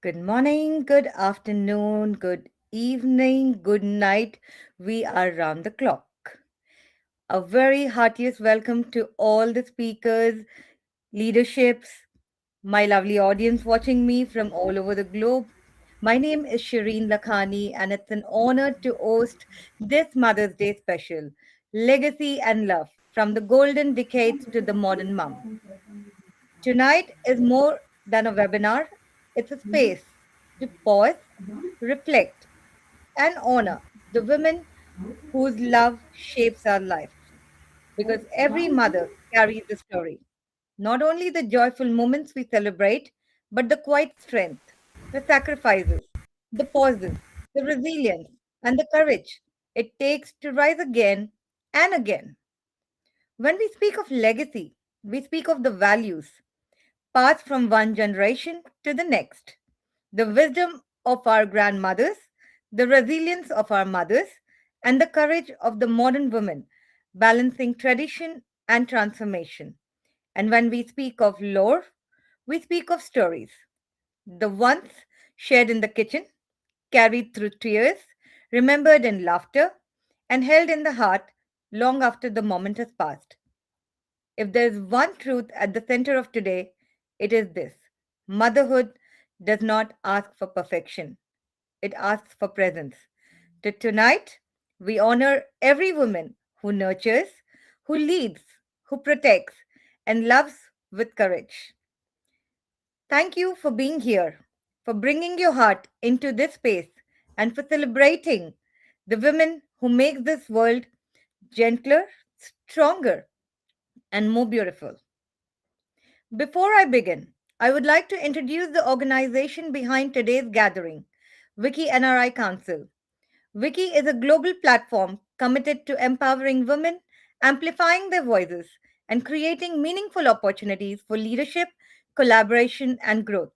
Good morning, good afternoon, good evening, good night. We are round the clock. A very heartiest welcome to all the speakers, leaderships, my lovely audience watching me from all over the globe. My name is Shireen Lakhani, and it's an honor to host this Mother's Day special Legacy and Love from the golden decades to the modern mom. Tonight is more than a webinar, it's a space to pause, reflect, and honor the women whose love shapes our life. Because every mother carries a story. Not only the joyful moments we celebrate, but the quiet strength, the sacrifices, the pauses, the resilience, and the courage it takes to rise again and again. When we speak of legacy, we speak of the values passed from one generation to the next. The wisdom of our grandmothers, the resilience of our mothers, and the courage of the modern woman, balancing tradition and transformation. And when we speak of lore, we speak of stories, the ones shared in the kitchen, carried through tears, remembered in laughter, and held in the heart long after the moment has passed. If there is one truth at the center of today, it is this: motherhood does not ask for perfection, it asks for presence. Tonight, we honor every woman who nurtures, who leads, who protects, and loves with courage. Thank you for being here, for bringing your heart into this space, and for celebrating the women who make this world gentler, stronger, and more beautiful. Before I begin, I would like to introduce the organization behind today's gathering, WICCI NRI Council. WICCI is a global platform committed to empowering women, amplifying their voices, and creating meaningful opportunities for leadership, collaboration, and growth.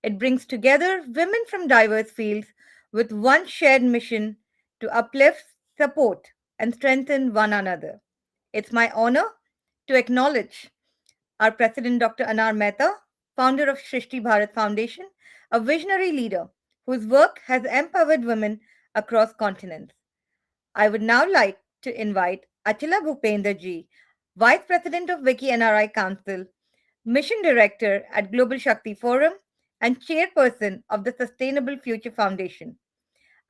It brings together women from diverse fields with one shared mission to uplift, support, and strengthen one another. It's my honor to acknowledge our President, Dr. Anar Mehta, founder of SRISHTI Bharat Foundation, a visionary leader whose work has empowered women across continents. I would now like to invite Achila Bhupender ji, Vice President of WICCI NRI Council, Mission Director at Global Shakti Forum, and Chairperson of the Sustainable Future Foundation.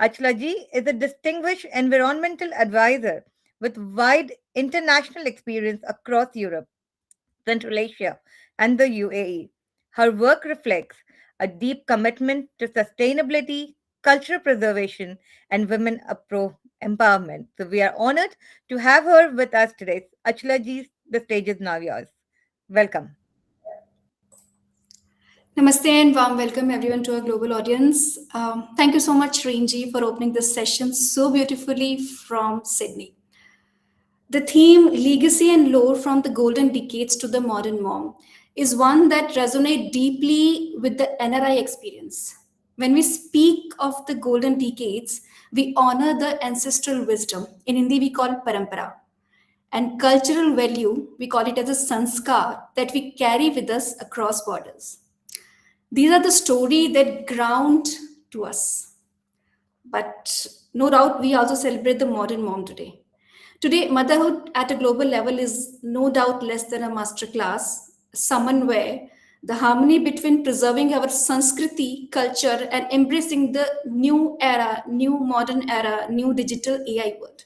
Achila ji is a distinguished environmental advisor with wide international experience across Europe, Central Asia, and the UAE. Her work reflects a deep commitment to sustainability, cultural preservation, and women empowerment. So we are honored to have her with us today. Achla ji, the stage is now yours. Welcome. Namaste and warm welcome everyone to our global audience. Thank you so much, Renji, for opening this session so beautifully from Sydney. The theme Legacy and Lore from the Golden Decades to the Modern Mom is one that resonates deeply with the NRI experience. When we speak of the golden decades, we honor the ancestral wisdom. In Hindi, we call it parampara. And cultural value, we call it as a sanskar that we carry with us across borders. These are the story that ground to us. But no doubt, we also celebrate the modern mom today. Today, motherhood at a global level is no doubt less than a masterclass, someone where the harmony between preserving our Sanskriti culture and embracing the new era, new modern era, new digital AI world.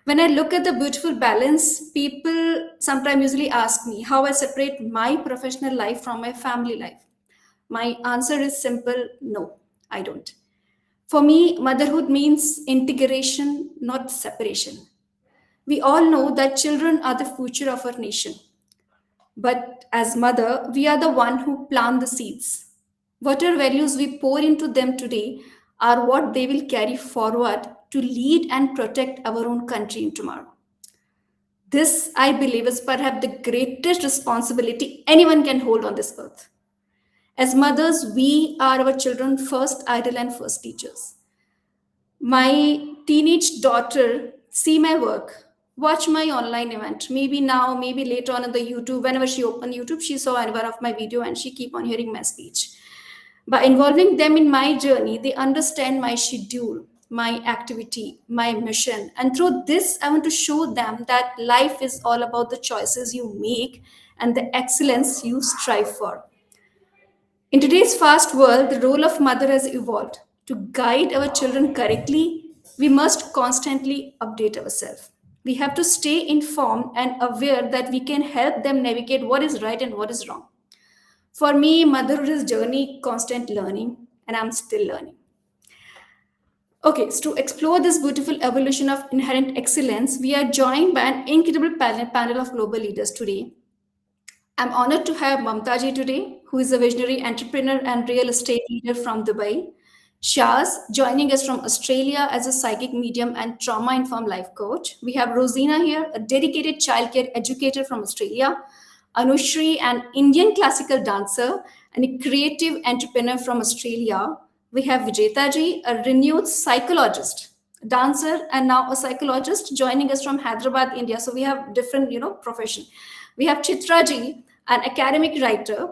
When I look at the beautiful balance, people sometimes usually ask me how I separate my professional life from my family life. My answer is simple: no, I don't. For me, motherhood means integration, not separation. We all know that children are the future of our nation. But as mother, we are the one who plant the seeds. Whatever values we pour into them today are what they will carry forward to lead and protect our own country in tomorrow. This, I believe, is perhaps the greatest responsibility anyone can hold on this earth. As mothers, we are our children's first idol and first teachers. My teenage daughter see my work, watch my online event. Maybe now, maybe later on in the YouTube, whenever she open YouTube, she saw one of my video and she keep on hearing my speech. By involving them in my journey, they understand my schedule, my activity, my mission. And through this, I want to show them that life is all about the choices you make and the excellence you strive for. In today's fast world, the role of mother has evolved. To guide our children correctly, we must constantly update ourselves. We have to stay informed and aware that we can help them navigate what is right and what is wrong. For me, motherhood is journey, constant learning, and I'm still learning. Okay, so to explore this beautiful evolution of inherent excellence, we are joined by an incredible panel of global leaders today. I'm honored to have Mamta ji today, who is a visionary entrepreneur and real estate leader from Dubai. Shaz, joining us from Australia as a psychic medium and trauma informed life coach. We have Rozina here, a dedicated childcare educator from Australia. Anushree, an Indian classical dancer and a creative entrepreneur from Australia. We have Vijeta ji, a renewed psychologist, dancer, and now a psychologist, joining us from Hyderabad, India. So we have different, profession. We have Chitra ji, an academic writer,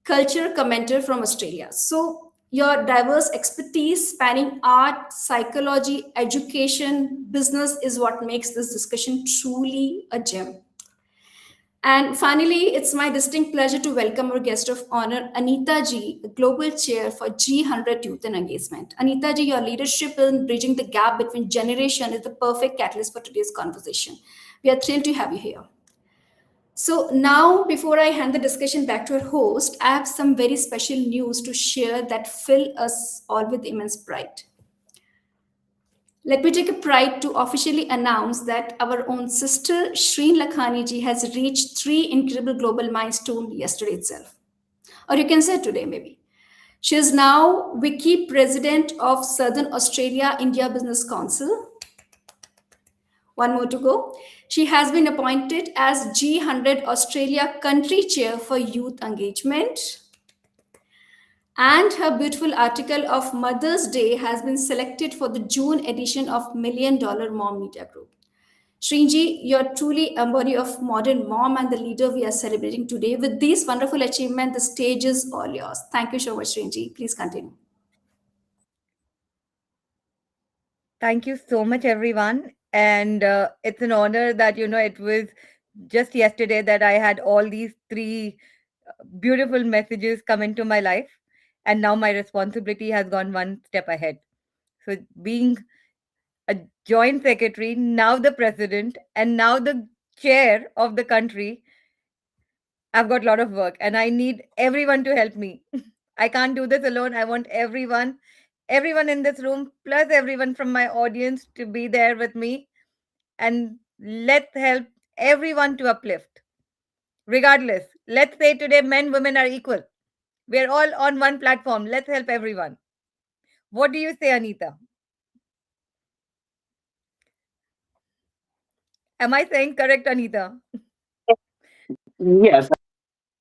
culture commentator from Australia. So your diverse expertise spanning art, psychology, education, business is what makes this discussion truly a gem. And finally, it's my distinct pleasure to welcome our guest of honor, Anita Ji, Global Chair for G100 Youth and Engagement. Anita Ji, your leadership in bridging the gap between generation is the perfect catalyst for today's conversation. We are thrilled to have you here. So now, before I hand the discussion back to our host, I have some very special news to share that fill us all with immense pride. Let me take a pride to officially announce that our own sister Shreen Lakhani ji has reached three incredible global milestones yesterday itself. Or you can say today, maybe. She is now WICCI President of Southern Australia India Business Council. One more to go. She has been appointed as G100 Australia Country Chair for Youth Engagement. And her beautiful article of Mother's Day has been selected for the June edition of Million Dollar Mom Media Group. Srinji, you're truly a body of modern mom and the leader we are celebrating today. With these wonderful achievements, the stage is all yours. Thank you so much, Srinji. Please continue. Thank you so much, everyone. And it's an honor that, it was just yesterday that I had all these three beautiful messages come into my life. And now my responsibility has gone one step ahead. So, being a joint secretary, now the president, and now the chair of the country, I've got a lot of work and I need everyone to help me. I can't do this alone. I want everyone in this room, plus everyone from my audience to be there with me. And let's help everyone to uplift. Regardless, let's say today men, women are equal. We're all on one platform. Let's help everyone. What do you say, Anita? Am I saying correct, Anita? Yes,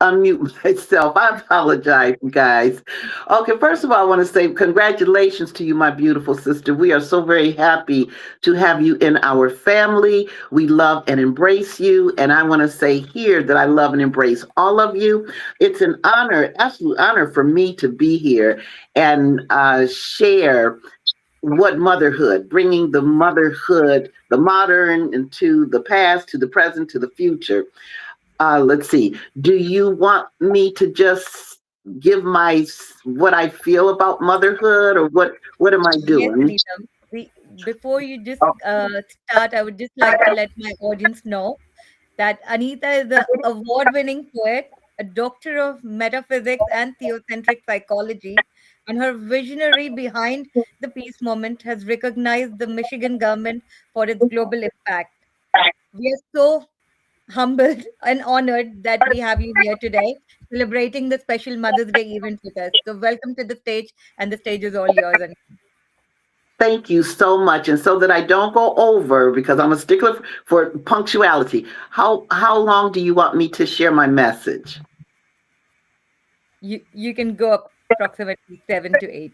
unmute myself. I apologize, you guys. Okay, first of all, I want to say congratulations to you, my beautiful sister. We are so very happy to have you in our family. We love and embrace you. And I want to say here that I love and embrace all of you. It's an honor, absolute honor for me to be here and share what motherhood, bringing the motherhood, the modern into the past, to the present, to the future. Let's see. Do you want me to just give my what I feel about motherhood, or what am I Yes, doing? Anita. Before you just Oh, start, I would just like to let my audience know that Anita is an award winning poet, a doctor of metaphysics and theocentric psychology, and her visionary behind the peace movement has recognized the Michigan government for its global impact. We are so humbled and honored that we have you here today celebrating the special Mother's Day event with us. So, welcome to the stage, and the stage is all yours. thank you so much. And so that I don't go over, because I'm a stickler for punctuality. How long do you want me to share my message? You can go up approximately 7 to 8.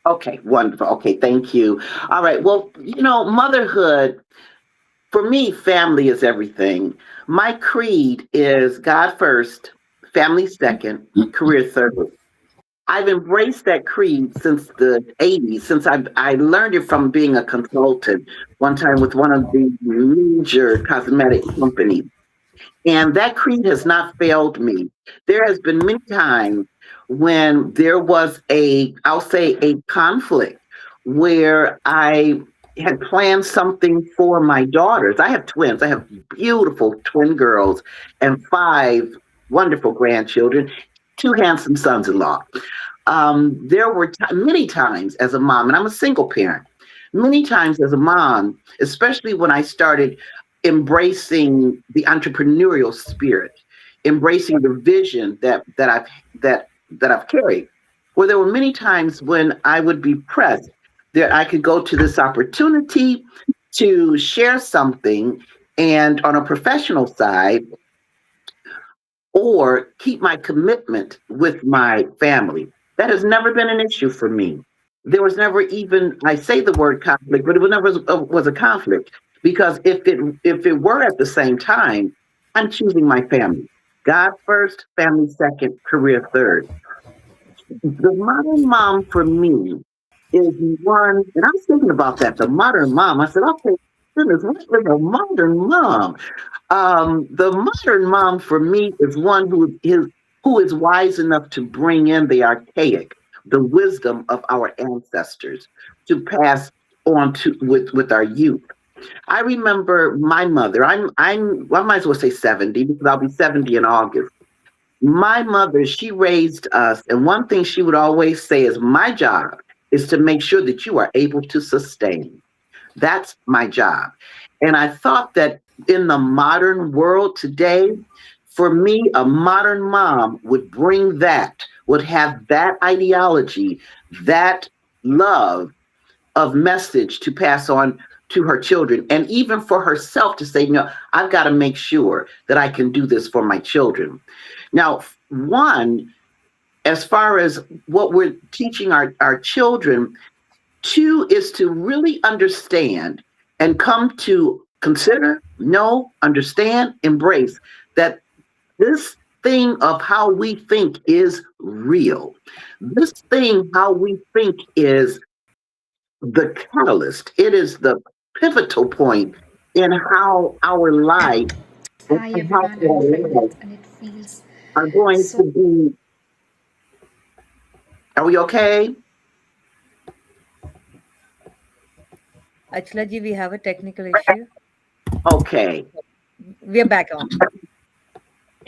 Okay, wonderful. Okay, thank you. All right. Well, motherhood. For me, family is everything. My creed is God first, family second, career third. I've embraced that creed since the 80s, since I learned it from being a consultant one time with one of the major cosmetic companies. And that creed has not failed me. There has been many times when there was I'll say a conflict where I had planned something for my daughters. I have twins. I have beautiful twin girls and five wonderful grandchildren, two handsome sons-in-law. There were many times as a mom, and I'm a single parent, many times as a mom, especially when I started embracing the entrepreneurial spirit, embracing the vision that I've carried. Where there were many times when I would be pressed that I could go to this opportunity to share something, and on a professional side, or keep my commitment with my family. That has never been an issue for me. There was never even, I say the word conflict, but it was never was a conflict, because if it were at the same time, I'm choosing my family. God first, family second, career third. The modern mom for me is one, and I was thinking about that, the modern mom. I said, okay, goodness, what is a modern mom? The modern mom for me is one who is wise enough to bring in the archaic, the wisdom of our ancestors, to pass on to with our youth. I remember my mother. Well, I might as well say 70, because I'll be 70 in August. My mother, she raised us, and one thing she would always say is, my job is to make sure that you are able to sustain. That's my job. And I thought that in the modern world today, for me, a modern mom would bring that, would have that ideology, that love of message to pass on to her children, and even for herself to say, I've got to make sure that I can do this for my children. Now, one, as far as what we're teaching our children, two is to really understand and come to consider, know, understand, embrace that this thing of how we think is real. This thing, how we think, is the catalyst. It is the pivotal point in how our life and Hi how everyone, I'm our lives pregnant and it feels are going to so. be. Are we okay? Achla ji, we have a technical issue. Okay. We're back on.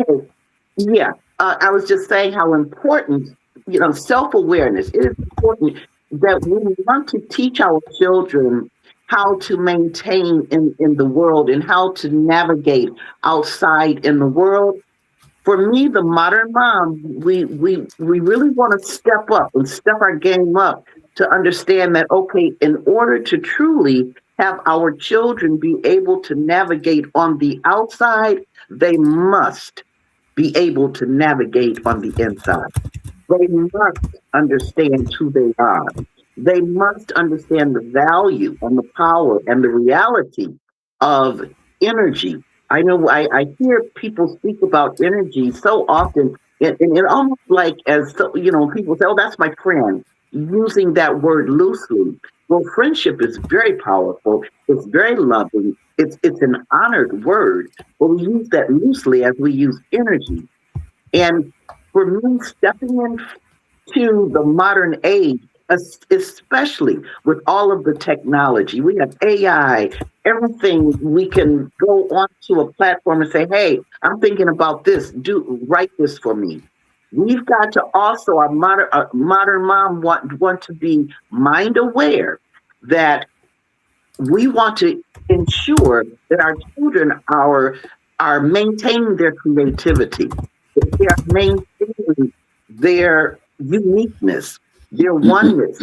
Okay. Yeah. I was just saying how important, self-awareness. It is important that we want to teach our children how to maintain in the world, and how to navigate outside in the world. For me, the modern mom, we really want to step up and step our game up to understand that, okay, in order to truly have our children be able to navigate on the outside, they must be able to navigate on the inside. They must understand who they are. They must understand the value and the power and the reality of energy. I know I hear people speak about energy so often, and almost like as people say, "Oh, that's my friend," using that word loosely. Well, friendship is very powerful. It's very loving. It's an honored word, but we use that loosely as we use energy. And for me, stepping into the modern age, especially with all of the technology, we have AI, everything. We can go onto a platform and say, "Hey, I'm thinking about this. Write this for me." We've got to also, our modern mom want to be mind aware that we want to ensure that our children are maintaining their creativity, that they are maintaining their uniqueness, their oneness.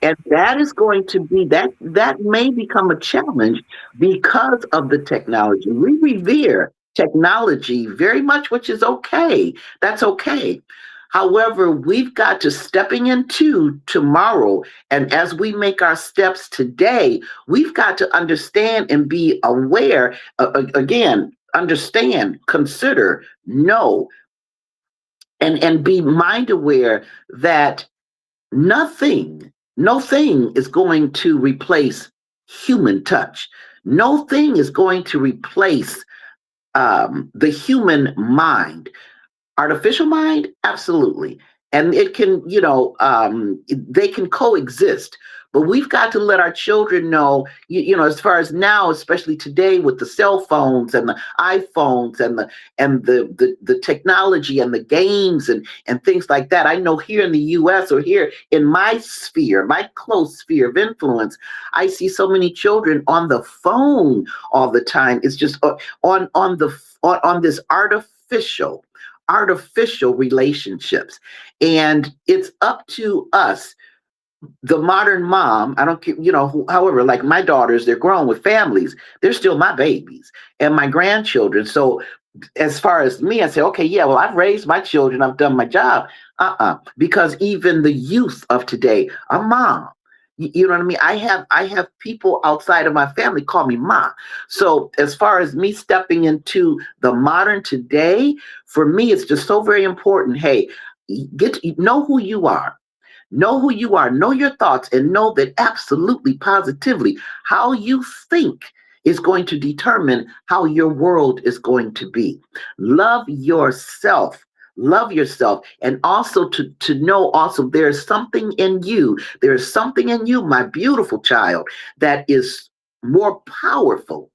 And that is going to be that may become a challenge because of the technology. We revere technology very much, which is okay. That's okay. However, we've got to stepping into tomorrow. And as we make our steps today, we've got to understand and be aware, again, understand, consider, know, and be mind aware that nothing, no thing is going to replace human touch. No thing is going to replace the human mind. Artificial mind, absolutely. And it can, they can coexist. But we've got to let our children know, as far as now, especially today with the cell phones and the iPhones and the technology and the games and things like that. I know here in the US or here in my sphere, my close sphere of influence, I see so many children on the phone all the time. It's just on this artificial relationships. And it's up to us, the modern mom. I don't care, however, like my daughters, they're grown with families. They're still my babies and my grandchildren. So as far as me, I say, okay, yeah, well, I've raised my children. I've done my job. Because even the youth of today, a mom. You know what I mean? I have people outside of my family call me ma. So as far as me stepping into the modern today, for me, it's just so very important. Hey, know who you are. Know who you are, know your thoughts, and know that absolutely positively how you think is going to determine how your world is going to be. Love yourself. Love yourself. And also to know also there's something in you. There is something in you, my beautiful child, that is more powerful,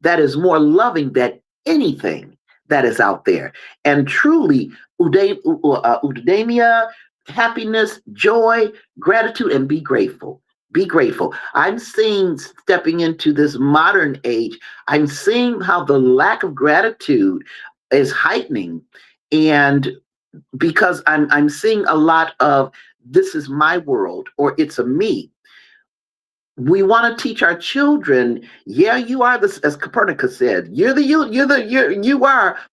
that is more loving than anything that is out there. And truly, Udemia, happiness, joy, gratitude, and be grateful. Be grateful. I'm seeing, stepping into this modern age, I'm seeing how the lack of gratitude is heightening. And because I'm seeing a lot of this is my world or it's a me. We want to teach our children, yeah, you are this, as Copernicus said, you are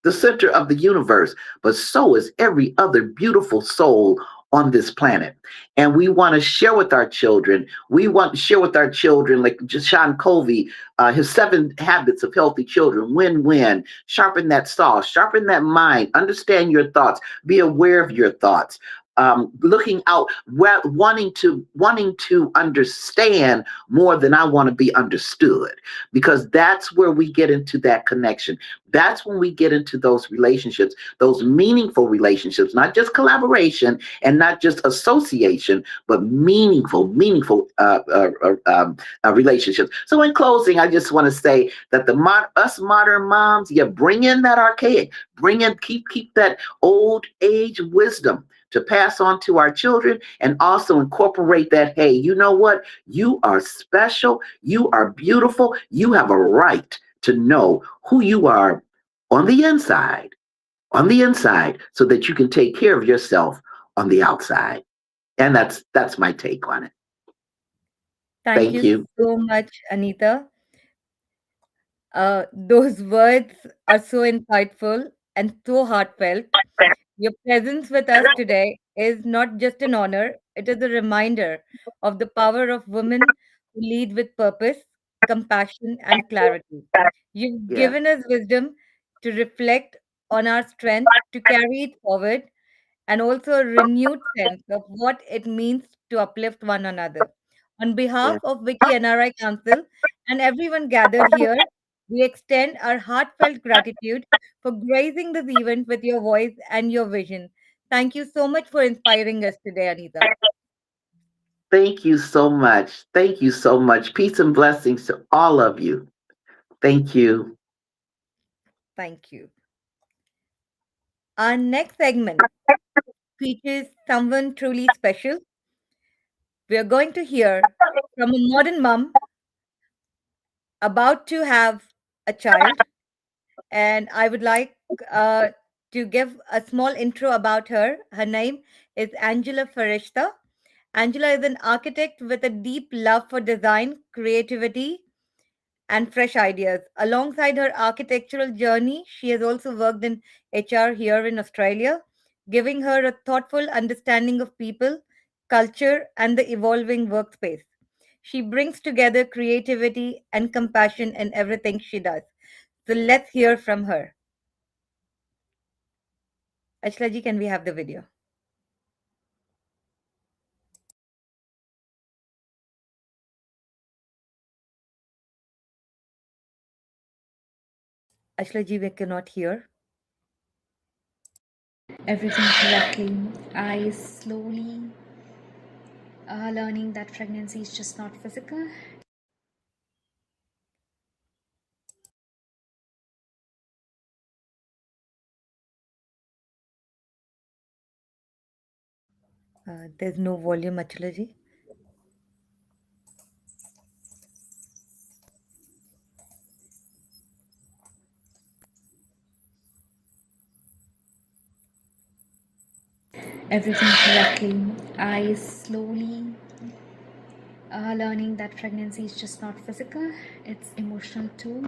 the center of the universe, but so is every other beautiful soul on this planet. And we want to share with our children. We want to share with our children, like Sean Covey, his 7 habits of healthy children, win-win, sharpen that saw, sharpen that mind, understand your thoughts, be aware of your thoughts. Looking out, wanting to understand more than I want to be understood, because that's where we get into that connection. That's when we get into those relationships, those meaningful relationships, not just collaboration and not just association, but meaningful relationships. So in closing, I just want to say that us modern moms, yeah, bring in that archaic, keep that old age wisdom to pass on to our children, and also incorporate that, hey, you know what? You are special. You are beautiful. You have a right to know who you are on the inside, so that you can take care of yourself on the outside. And that's my take on it. Thank Thank you you. so much, Anita. Those words are so insightful and so heartfelt. Your presence with us today is not just an honor, it is a reminder of the power of women who lead with purpose, compassion, and clarity. You've Yeah. given us wisdom to reflect on our strength, to carry it forward, and also a renewed sense of what it means to uplift one another. On behalf Yeah. of WICCI NRI Council and everyone gathered here, we extend our heartfelt gratitude for gracing this event with your voice and your vision. Thank you so much for inspiring us today, Anita. Thank you so much. Thank you so much. Peace and blessings to all of you. Thank you. Thank you. Our next segment features someone truly special. We are going to hear from a modern mom about to have a child, and I would like to give a small intro about her. Her name is Angela Farishta. Angela is an architect with a deep love for design, creativity, and fresh ideas. Alongside her architectural journey, she has also worked in HR here in Australia, giving her a thoughtful understanding of people, culture, and the evolving workspace. She brings together creativity and compassion in everything she does. So let's hear from her. Ashla ji, can we have the video? Ashla ji, we cannot hear. Everything correctly. I slowly learning that pregnancy is just not physical. There's no volume, Ashla ji. Everything correctly. I slowly learning that pregnancy is just not physical, it's emotional too.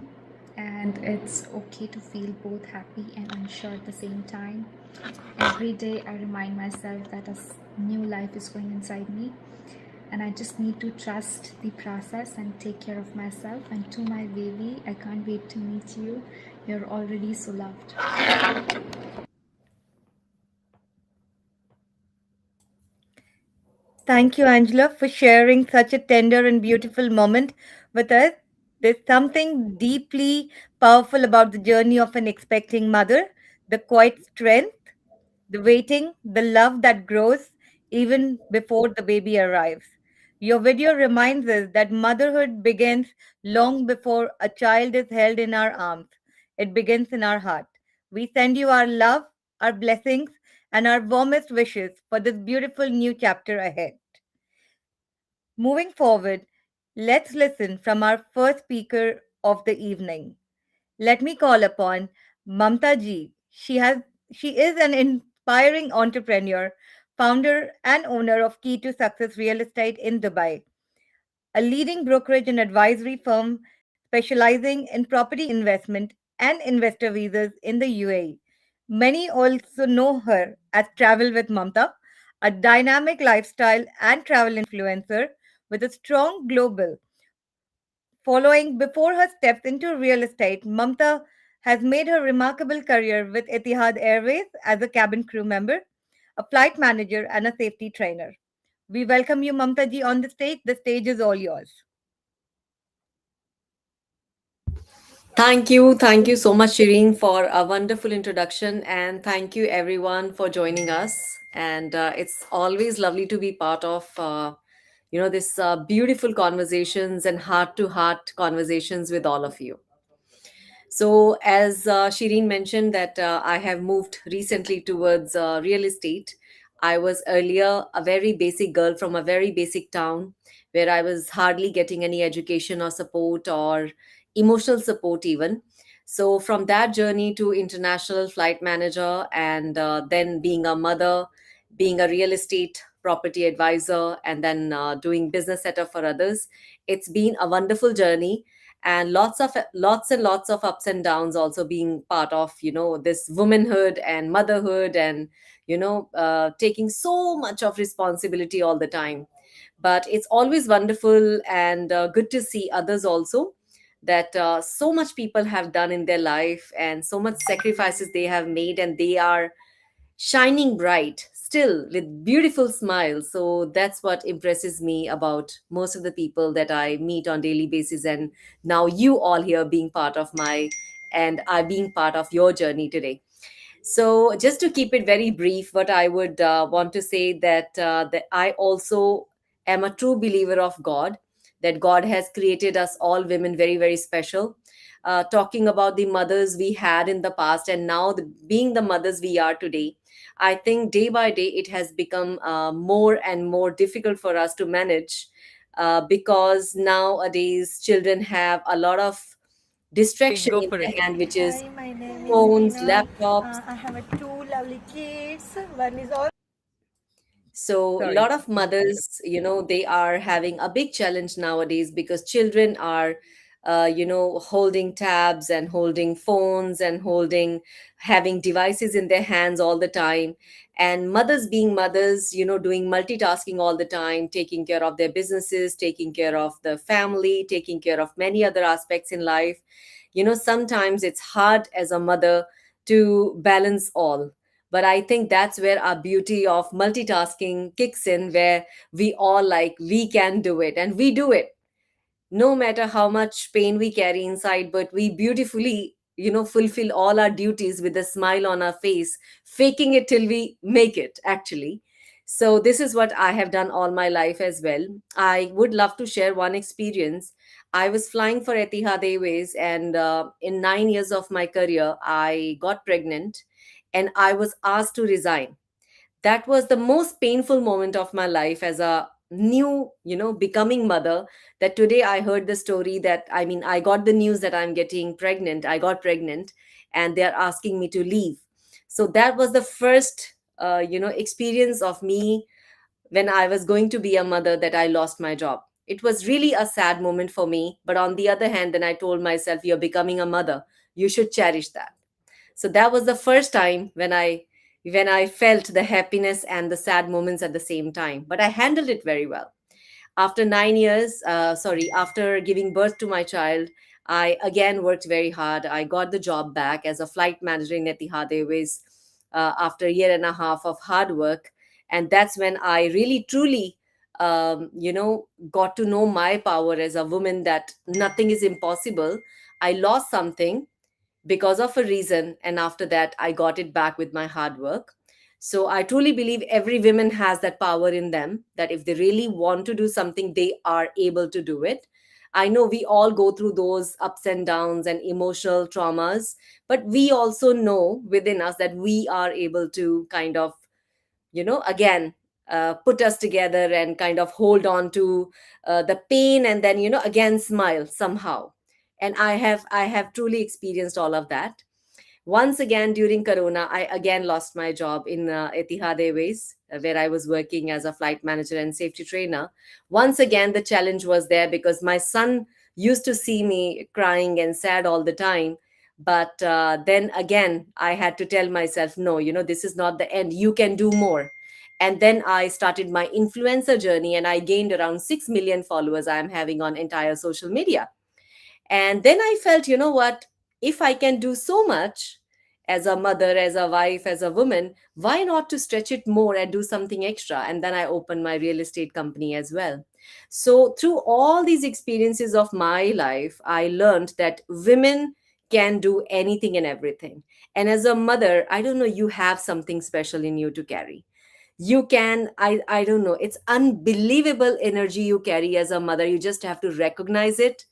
And it's okay to feel both happy and unsure at the same time. Every day, I remind myself that a new life is going inside me, and I just need to trust the process and take care of myself. And to my baby, I can't wait to meet you. You're already so loved. Thank you, Angela, for sharing such a tender and beautiful moment with us. There's something deeply powerful about the journey of an expecting mother, the quiet strength, the waiting, the love that grows even before the baby arrives. Your video reminds us that motherhood begins long before a child is held in our arms. It begins in our heart. We send you our love, our blessings, and our warmest wishes for this beautiful new chapter ahead. Moving forward, let's listen from our first speaker of the evening. Let me call upon Mamta ji. She is an inspiring entrepreneur, founder and owner of Key to Success Real Estate in Dubai, a leading brokerage and advisory firm specializing in property investment and investor visas in the UAE. Many also know her as Travel with Mamta, a dynamic lifestyle and travel influencer with a strong global following. Before her steps into real estate, Mamta has made her remarkable career with Etihad Airways as a cabin crew member, a flight manager, and a safety trainer. We welcome you, Mamta ji, on the stage. The stage is all yours. Thank you. Thank you so much, Shireen, for a wonderful introduction. And thank you, everyone, for joining us. And it's always lovely to be part of, this beautiful conversations and heart to heart conversations with all of you. So, as Shireen mentioned, that I have moved recently towards real estate. I was earlier a very basic girl from a very basic town where I was hardly getting any education or support or emotional support, even. So, from that journey to international flight manager and then being a mother, being a real estate property advisor, and then doing business setup for others, it's been a wonderful journey and lots and lots of ups and downs, also being part of this womanhood and motherhood, and taking so much of responsibility all the time. But it's always wonderful and good to see others also, that so much people have done in their life and so much sacrifices they have made, and they are shining bright still with beautiful smiles. So that's what impresses me about most of the people that I meet on daily basis, and now you all here being part of my and I being part of your journey today. So just to keep it very brief, what I would want to say that I also am a true believer of God, that God has created us all women very very special. Talking about the mothers we had in the past and now being the mothers we are today, I think day by day it has become more and more difficult for us to manage, because nowadays children have a lot of Please distraction go in for it. their hand, which is Hi, my name is phones, Menon. laptops. I have two lovely kids. One is all. So a Sorry. lot of mothers, they are having a big challenge nowadays because children are, holding tabs and holding phones and having devices in their hands all the time. And mothers being mothers, doing multitasking all the time, taking care of their businesses, taking care of the family, taking care of many other aspects in life. Sometimes it's hard as a mother to balance all. But I think that's where our beauty of multitasking kicks in, where we all like, we can do it and we do it no matter how much pain we carry inside, but we beautifully, fulfill all our duties with a smile on our face, faking it till we make it, actually. So, this is what I have done all my life as well. I would love to share one experience. I was flying for Etihad Airways, and in 9 years of my career, I got pregnant and I was asked to resign. That was the most painful moment of my life as a new, becoming mother. That today I heard the story, that I mean, I got the news that I'm getting pregnant, I got pregnant, and they're asking me to leave. So that was the first experience of me when I was going to be a mother, that I lost my job. It was really a sad moment for me, but on the other hand, then I told myself, you're becoming a mother, you should cherish that. So that was the first time when I felt the happiness and the sad moments at the same time, but I handled it very well. After 9 years, after giving birth to my child, I again worked very hard. I got the job back as a flight manager in Etihad Airways after a year and a half of hard work. And that's when I really truly got to know my power as a woman, that nothing is impossible. I lost something because of a reason, and after that I got it back with my hard work. So I truly believe every woman has that power in them, that if they really want to do something, they are able to do it. I know we all go through those ups and downs and emotional traumas, but we also know within us that we are able to kind of, again, put us together and kind of hold on to the pain, and then, again, smile somehow. And I have truly experienced all of that. Once again, during Corona, I again lost my job in Etihad Airways, where I was working as a flight manager and safety trainer. Once again, the challenge was there because my son used to see me crying and sad all the time. But then again, I had to tell myself, no, this is not the end. You can do more. And then I started my influencer journey, and I gained around 6 million followers I am having on entire social media. And then I felt, what? If I can do so much as a mother, as a wife, as a woman, why not to stretch it more and do something extra? And then I opened my real estate company as well. So, through all these experiences of my life, I learned that women can do anything and everything. And as a mother, I don't know, you have something special in you to carry. You can, I don't know, it's unbelievable energy you carry as a mother. You just have to recognize it,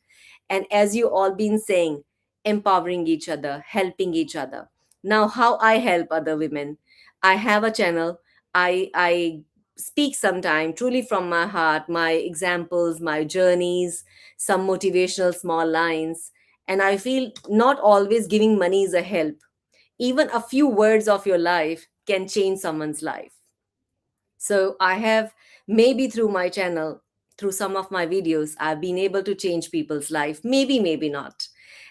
and as you all been saying, empowering each other, helping each other. Now, how I help other women? I have a channel. I speak sometime truly from my heart, my examples, my journeys, some motivational small lines. And I feel not always giving money is a help. Even a few words of your life can change someone's life. So I have, maybe through my channel, through some of my videos, I've been able to change people's life. Maybe, maybe not.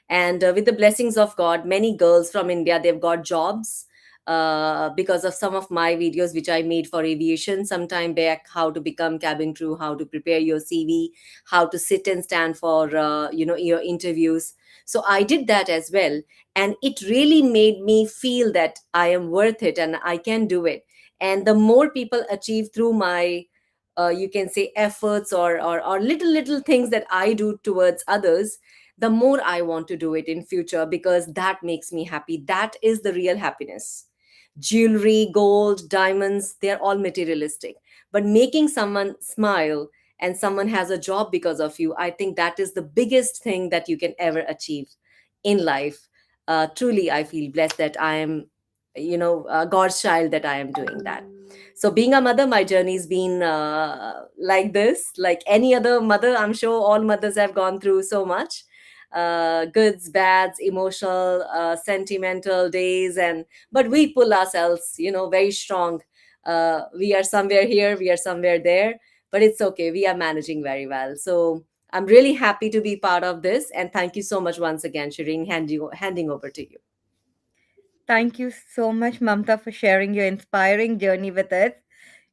And with the blessings of God, many girls from India, they've got jobs because of some of my videos which I made for aviation some time back. How to become cabin crew, how to prepare your CV, how to sit and stand for your interviews. So I did that as well, and it really made me feel that I am worth it and I can do it. And the more people achieve through my you can say efforts, or little things that I do towards others, the more I want to do it in future, because that makes me happy. That is the real happiness. Jewelry, gold, diamonds, they're all materialistic, but making someone smile and someone has a job because of you, I think that is the biggest thing that you can ever achieve in life. Truly, I feel blessed that I am, God's child, that I am doing that. So, being a mother, my journey's been like this, like any other mother. I'm sure all mothers have gone through so much, goods, bads, emotional, sentimental days, and but we pull ourselves, very strong. We are somewhere here, we are somewhere there, but it's okay. We are managing very well. So I'm really happy to be part of this, and thank you so much once again, Shireen. Handing over to you. Thank you so much, Mamta, for sharing your inspiring journey with us.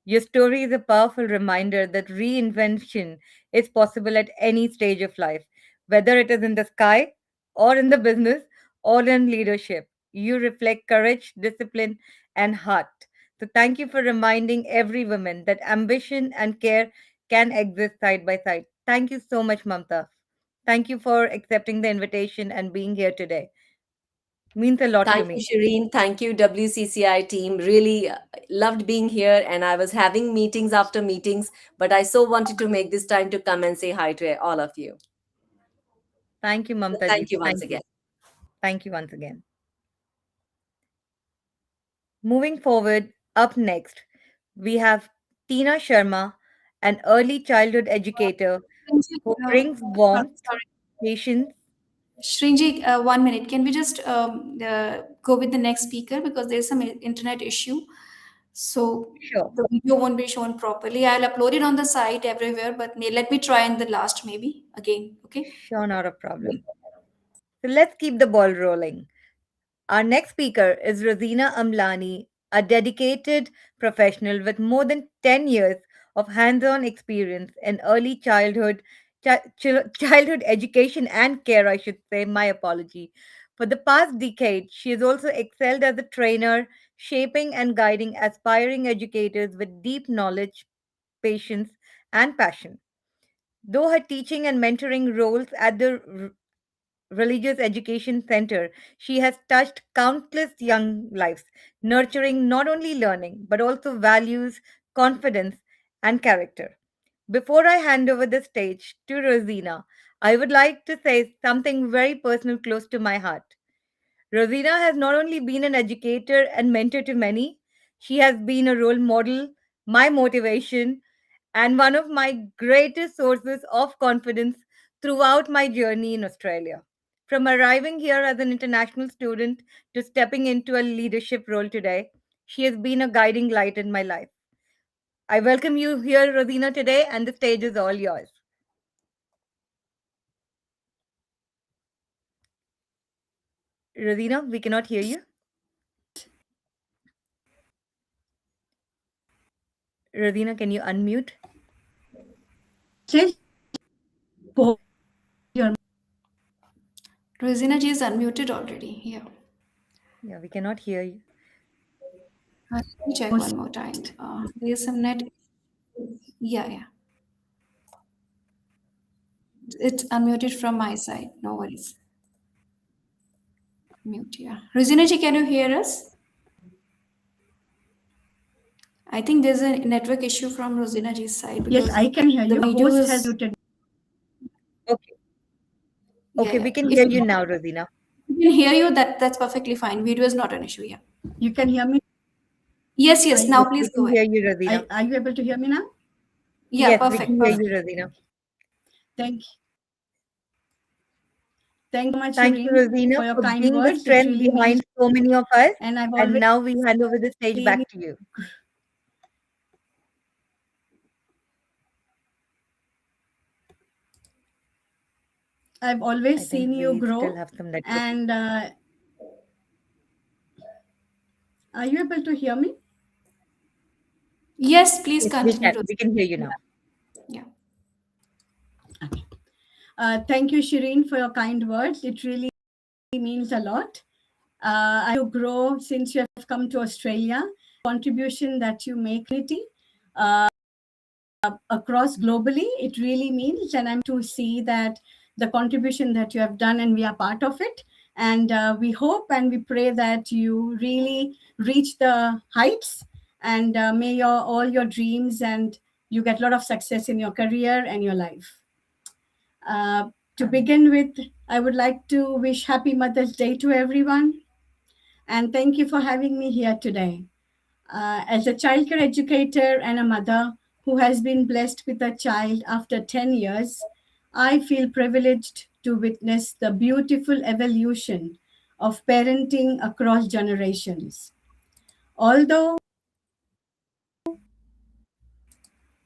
Your story is a powerful reminder that reinvention is possible at any stage of life, whether it is in the sky, or in the business, or in leadership. You reflect courage, discipline, and heart. So thank you for reminding every woman that ambition and care can exist side by side. Thank you so much, Mamta. Thank you for accepting the invitation and being here today. Means a lot to Thank you, me. Shireen. Thank you, WCCI team. Really loved being here, and I was having meetings after meetings, but I so wanted to make this time to come and say hi to all of you. Thank you, So Mamta thank ji. you once Thank again. you. Thank you once again. Moving forward, up next, we have Tina Sharma, an early childhood educator who brings warmth, Sorry, patience. Shrinji, 1 minute. Can we just go with the next speaker because there's some internet issue. So Sure, the video won't be shown properly. I'll upload it on the site everywhere, but let me try in the last maybe again. Okay. sure, not a problem. So let's keep the ball rolling. Our next speaker is Rozina Amlani, a dedicated professional with more than 10 years of hands on experience in early childhood education and care, I should say. My apology. For the past decade, she has also excelled as a trainer, shaping and guiding aspiring educators with deep knowledge, patience, and passion. Though her teaching and mentoring roles at the Religious Education Center, she has touched countless young lives, nurturing not only learning but also values, confidence, and character. Before I hand over the stage to Rosina, I would like to say something very personal close to my heart. Rosina has not only been an educator and mentor to many, she has been a role model, my motivation, and one of my greatest sources of confidence throughout my journey in Australia. From arriving here as an international student to stepping into a leadership role today, she has been a guiding light in my life. I welcome you here, Rosina, today, and the stage is all yours. Rosina, we cannot hear you. Rosina, can you unmute? Rozina ji is unmuted already. Yeah. Yeah, we cannot hear you. Let me check one more time. There's some net. Yeah, yeah. It's unmuted from my side. No worries. Mute, yeah. Rozina ji, can you hear us? I think there's a network issue from Rozina ji's side Yes, because I can hear the you. The video host has is. muted. Okay, Yeah, okay, yeah. we can If hear you now, Rosina. we can hear you, that's perfectly fine. Video is not an issue. Yeah. You can hear me. Yes, Are yes. you, Now Yes, we please can go ahead. hear you, Rosina. are you able to hear me now? Yeah, Yes, we perfect, can hear perfect. you, Rosina. Thank Thank you so much, Thank you, Shireen, Rosina, for your for kind being the words. It strength really means, behind so many of us. and And now we hand over the stage back to you. I always think seen you we still grow. have some network. And are you able to hear me? Yes, please Yes, we continue, can. We Rozina. can hear you now. Yeah. Thank you, Shireen, for your kind words. It really means a lot. I you grow since you have come to Australia. Contribution that you make, uh, across globally, it really means, and I'm to see that the contribution that you have done, and we are part of it. And we hope and we pray that you really reach the heights, and may all your dreams and you get a lot of success in your career and your life. To begin with, I would like to wish Happy Mother's Day to everyone, and thank you for having me here today. As a childcare educator and a mother who has been blessed with a child after 10 years, I feel privileged to witness the beautiful evolution of parenting across generations. Although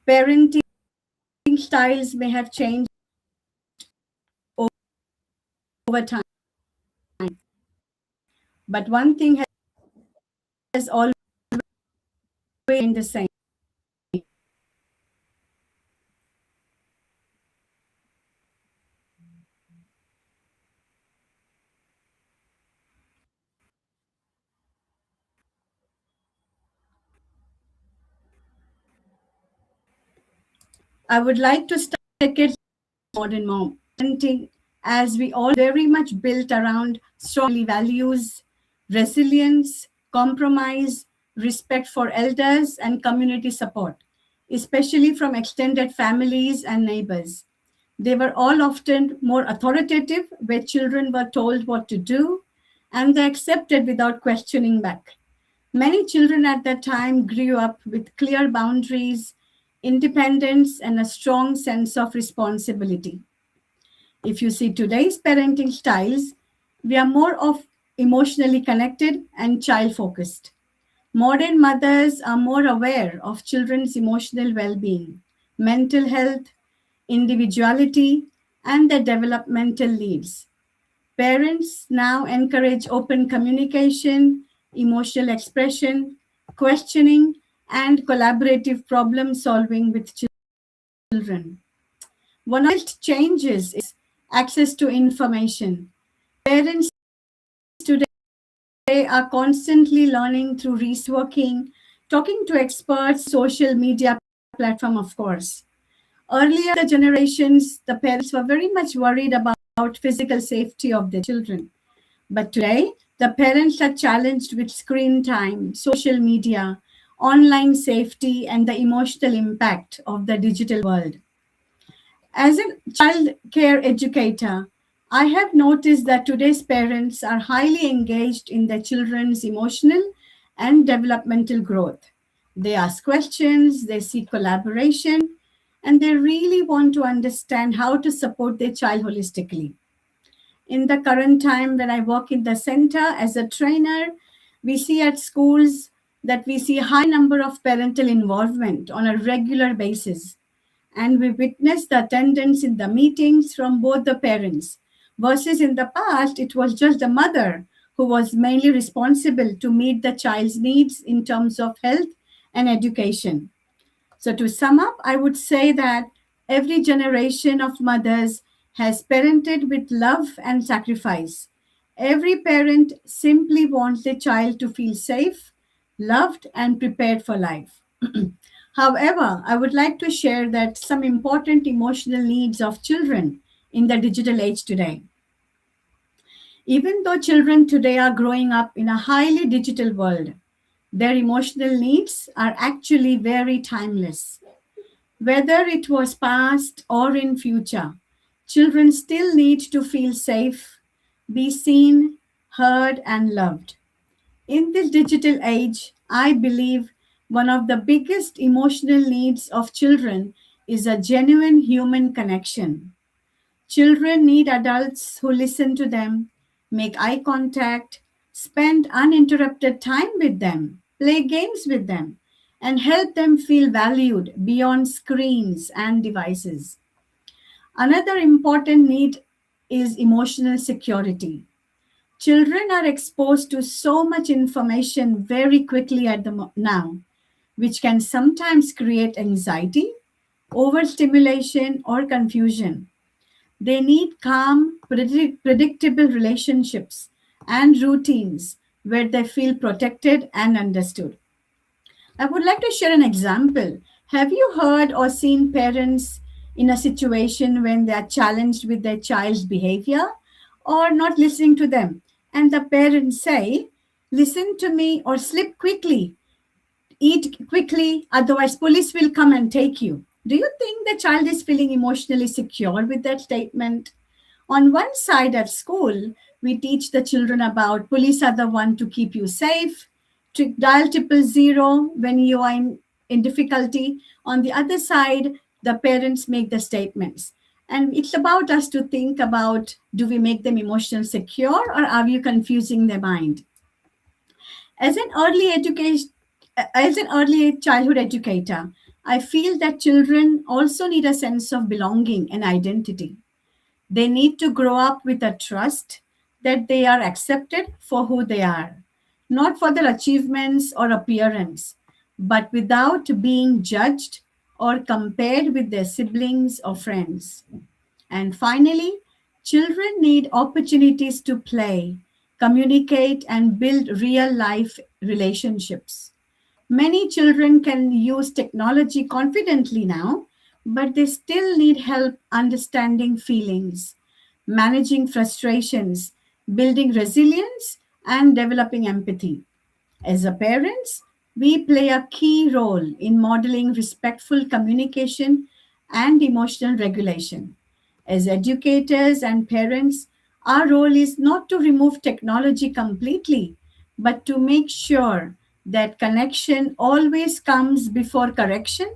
parenting styles may have changed over time, but one thing has always been the same. I would like to start decades modern mom parenting, as we all very much built around strong values, resilience, compromise, respect for elders, and community support, especially from extended families and neighbors. They were all often more authoritative, where children were told what to do and they accepted without questioning back. Many children at that time grew up with clear boundaries, independence, and a strong sense of responsibility. If you see today's parenting styles, we are more of emotionally connected and child focused. Modern mothers are more aware of children's emotional well being, mental health, individuality, and their developmental needs. Parents now encourage open communication, emotional expression, questioning, and collaborative problem solving with children. One of the changes is access to information. Parents today are constantly learning through researching, talking to experts, social media platform, of course. Earlier the generations, the parents were very much worried about physical safety of their children. But today, the parents are challenged with screen time, social media, online safety, and the emotional impact of the digital world. As a child care educator, I have noticed that today's parents are highly engaged in their children's emotional and developmental growth. They ask questions, they seek collaboration, and they really want to understand how to support their child holistically. In the current time when I work in the center as a trainer, we see at schools that we see high number of parental involvement on a regular basis. And we witness the attendance in the meetings from both the parents. Versus in the past, it was just the mother who was mainly responsible to meet the child's needs in terms of health and education. So, to sum up, I would say that every generation of mothers has parented with love and sacrifice. Every parent simply wants their child to feel safe, loved, and prepared for life. However, I would like to share that some important emotional needs of children in the digital age today. Even though children today are growing up in a highly digital world, their emotional needs are actually very timeless. Whether it was past or in future, children still need to feel safe, be seen, heard, and loved. In this digital age, I believe one of the biggest emotional needs of children is a genuine human connection. Children need adults who listen to them, make eye contact, spend uninterrupted time with them, play games with them, and help them feel valued beyond screens and devices. Another important need is emotional security. Children are exposed to so much information very quickly at now, which can sometimes create anxiety, overstimulation, or confusion. They need calm, predictable relationships and routines where they feel protected and understood. I would like to share an example. Have you heard or seen parents in a situation when they are challenged with their child's behavior or not listening to them? And the parents say, listen to me or sleep quickly, eat quickly, otherwise police will come and take you. Do you think the child is feeling emotionally secure with that statement? On one side at school, we teach the children about police are the one to keep you safe, to dial 000 when you are in difficulty. On the other side, the parents make the statements. And it's about us to think about, do we make them emotionally secure or are we confusing their mind? As an early education, as an early childhood educator, I feel that children also need a sense of belonging and identity. They need to grow up with a trust that they are accepted for who they are, not for their achievements or appearance, but without being judged or compared with their siblings or friends. And finally, children need opportunities to play, communicate, and build real life relationships. Many children can use technology confidently now, but they still need help understanding feelings, managing frustrations, building resilience, and developing empathy. As a parents, we play a key role in modeling respectful communication and emotional regulation. As educators and parents, our role is not to remove technology completely, but to make sure that connection always comes before correction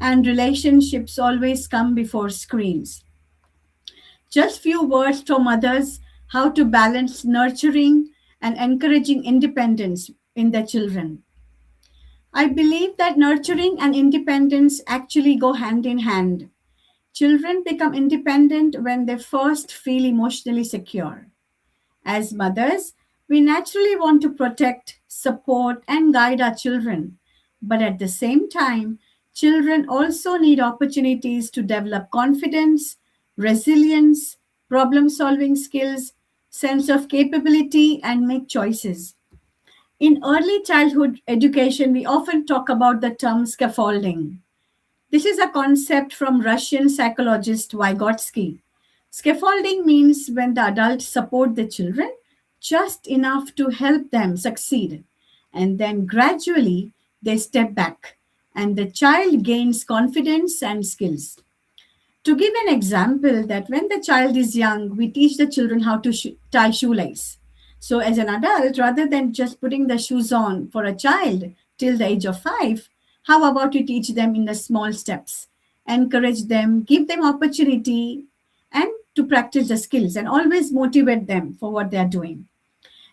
and relationships always come before screens. Just few words from others how to balance nurturing and encouraging independence in their children. I believe that nurturing and independence actually go hand in hand. Children become independent when they first feel emotionally secure. As mothers, we naturally want to protect, support, and guide our children. But at the same time, children also need opportunities to develop confidence, resilience, problem solving skills, sense of capability, and make choices. In early childhood education, we often talk about the term scaffolding. This is a concept from Russian psychologist Vygotsky. Scaffolding means when the adults support the children just enough to help them succeed, and then gradually they step back and the child gains confidence and skills. To give an example, that when the child is young, we teach the children how to tie shoelace. So, as an adult, rather than just putting the shoes on for a child till the age of 5, how about you teach them in the small steps? Encourage them, give them opportunity, and to practice the skills and always motivate them for what they are doing.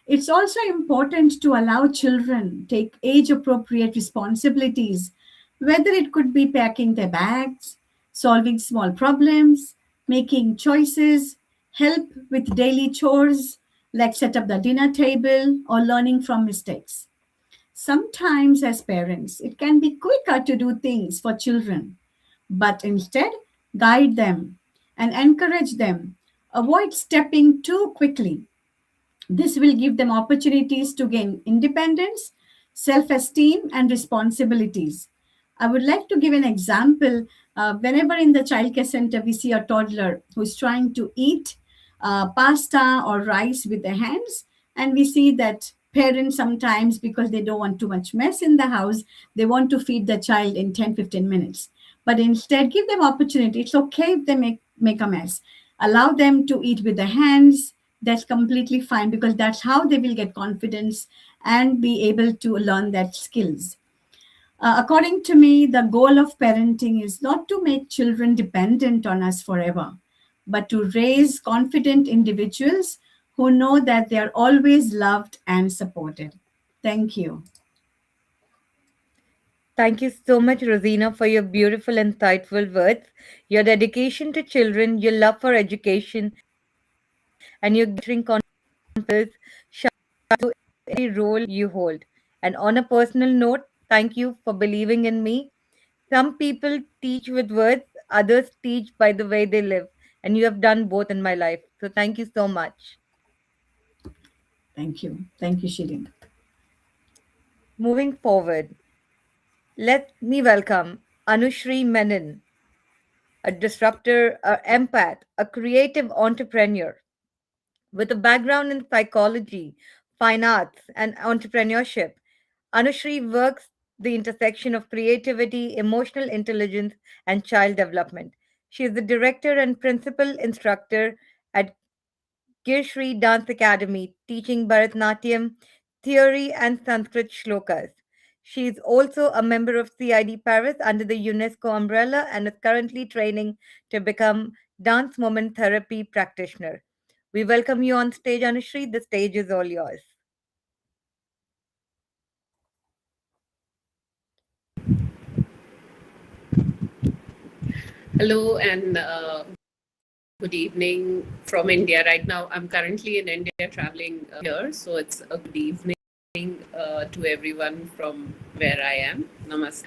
It's also important to allow children take age appropriate responsibilities, whether it could be packing their bags, solving small problems, making choices, help with daily chores like set up the dinner table or learning from mistakes. Sometimes, as parents, it can be quicker to do things for children, but instead, guide them and encourage them. Avoid stepping too quickly. This will give them opportunities to gain independence, self esteem, and responsibilities. I would like to give an example. Whenever in the childcare center we see a toddler who's trying to eat pasta or rice with their hands, and we see that parents sometimes, because they don't want too much mess in the house, they want to feed the child in 10-15 minutes. But instead, give them opportunity. It's okay if they make a mess. Allow them to eat with their hands. That's completely fine, because that's how they will get confidence and be able to learn that skills. According to me, the goal of parenting is not to make children dependent on us forever, but to raise confident individuals who know that they are always loved and supported. Thank you. Thank you so much, Rozina, for your beautiful, insightful words. Your dedication to children, your love for education, and your nurturing confidence shine through every role you hold. And on a personal note, thank you for believing in me. Some people teach with words, others teach by the way they live. And you have done both in my life. So thank you so much. Thank you. Thank you, Shirin. Moving forward, let me welcome Anushree Menon, a disruptor, an empath, a creative entrepreneur with a background in psychology, fine arts, and entrepreneurship. Anushree works the intersection of creativity, emotional intelligence, and child development. She is the director and principal instructor at Girshri Dance Academy, teaching Bharatnatyam theory and Sanskrit shlokas. She is also a member of CID Paris under the UNESCO umbrella and is currently training to become dance movement therapy practitioner. We welcome you on stage, Anushree. The stage is all yours. Hello and good evening from India. Right now, I'm currently in India traveling here, so it's a good evening to everyone from where I am. Namaste.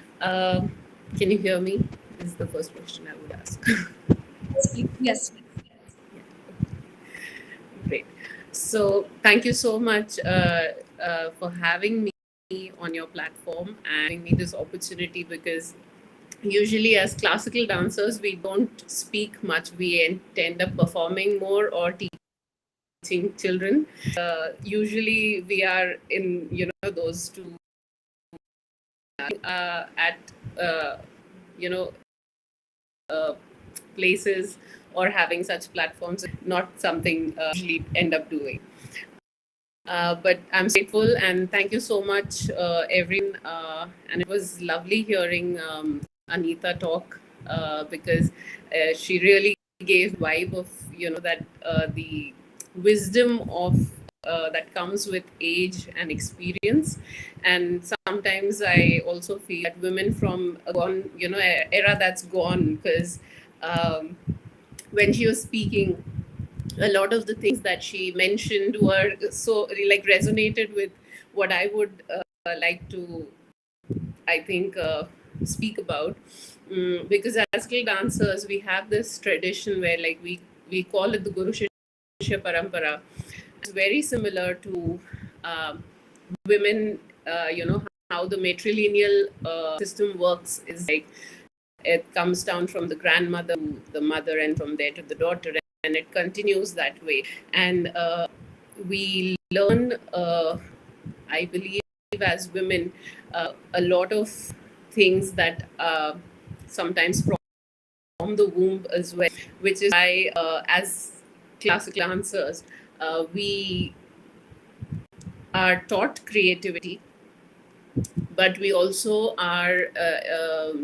Can you hear me? This is the first question I would ask. Yes. Great. So, thank you so much for having me on your platform and giving me this opportunity, because usually as classical dancers, we don't speak much. We end up performing more or teaching children. Usually we are in, those two at, you know, uh, places or having such platforms, not something usually end up doing. But I'm grateful and thank you so much, everyone. And it was lovely hearing Anita talk because she really gave vibe of that the wisdom of that comes with age and experience. And sometimes I also feel that women from a gone era that's gone, because when she was speaking, a lot of the things that she mentioned were so like resonated with what I would like to, I think, speak about. Because as classical dancers, we have this tradition where like we call it the Guru Shishya Parampara. It's very similar to women, how the matrilineal system works is like it comes down from the grandmother to the mother and from there to the daughter, and it continues that way. And we learn, I believe, as women, a lot of things that sometimes from the womb as well, which is why, as classical dancers, we are taught creativity, but we also are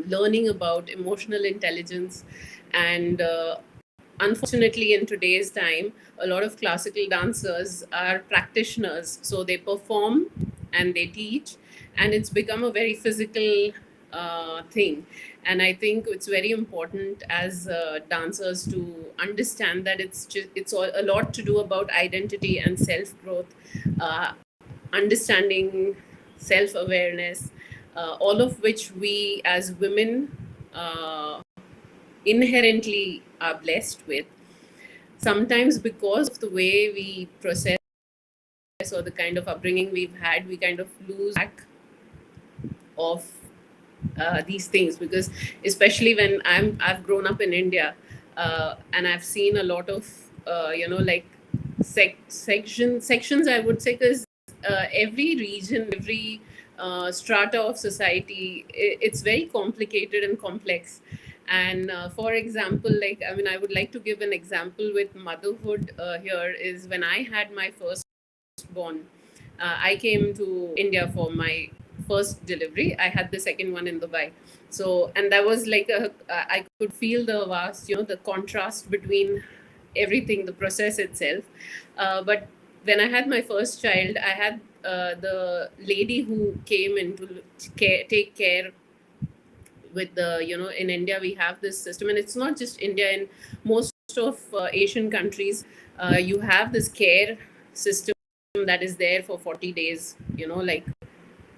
learning about emotional intelligence. And unfortunately, in today's time, a lot of classical dancers are practitioners, so they perform and they teach, and it's become a very physical thing. And I think it's very important as dancers to understand that it's a lot to do about identity and self growth, understanding self-awareness, all of which we as women inherently are blessed with. Sometimes because of the way we process or the kind of upbringing we've had, we kind of lose track of these things, because especially when I've grown up in India, and I've seen a lot of like sections, I would say, because every region, every strata of society, it's very complicated and complex. And for example, like, I mean, I would like to give an example with motherhood here. Is when I had my firstborn, I came to India for my first delivery. I had the second one in Dubai. So, and that was like I could feel the vast, the contrast between everything, the process itself. But when I had my first child, I had the lady who came in to take care with the, in India, we have this system, and it's not just India, in most of Asian countries, you have this care system that is there for 40 days, like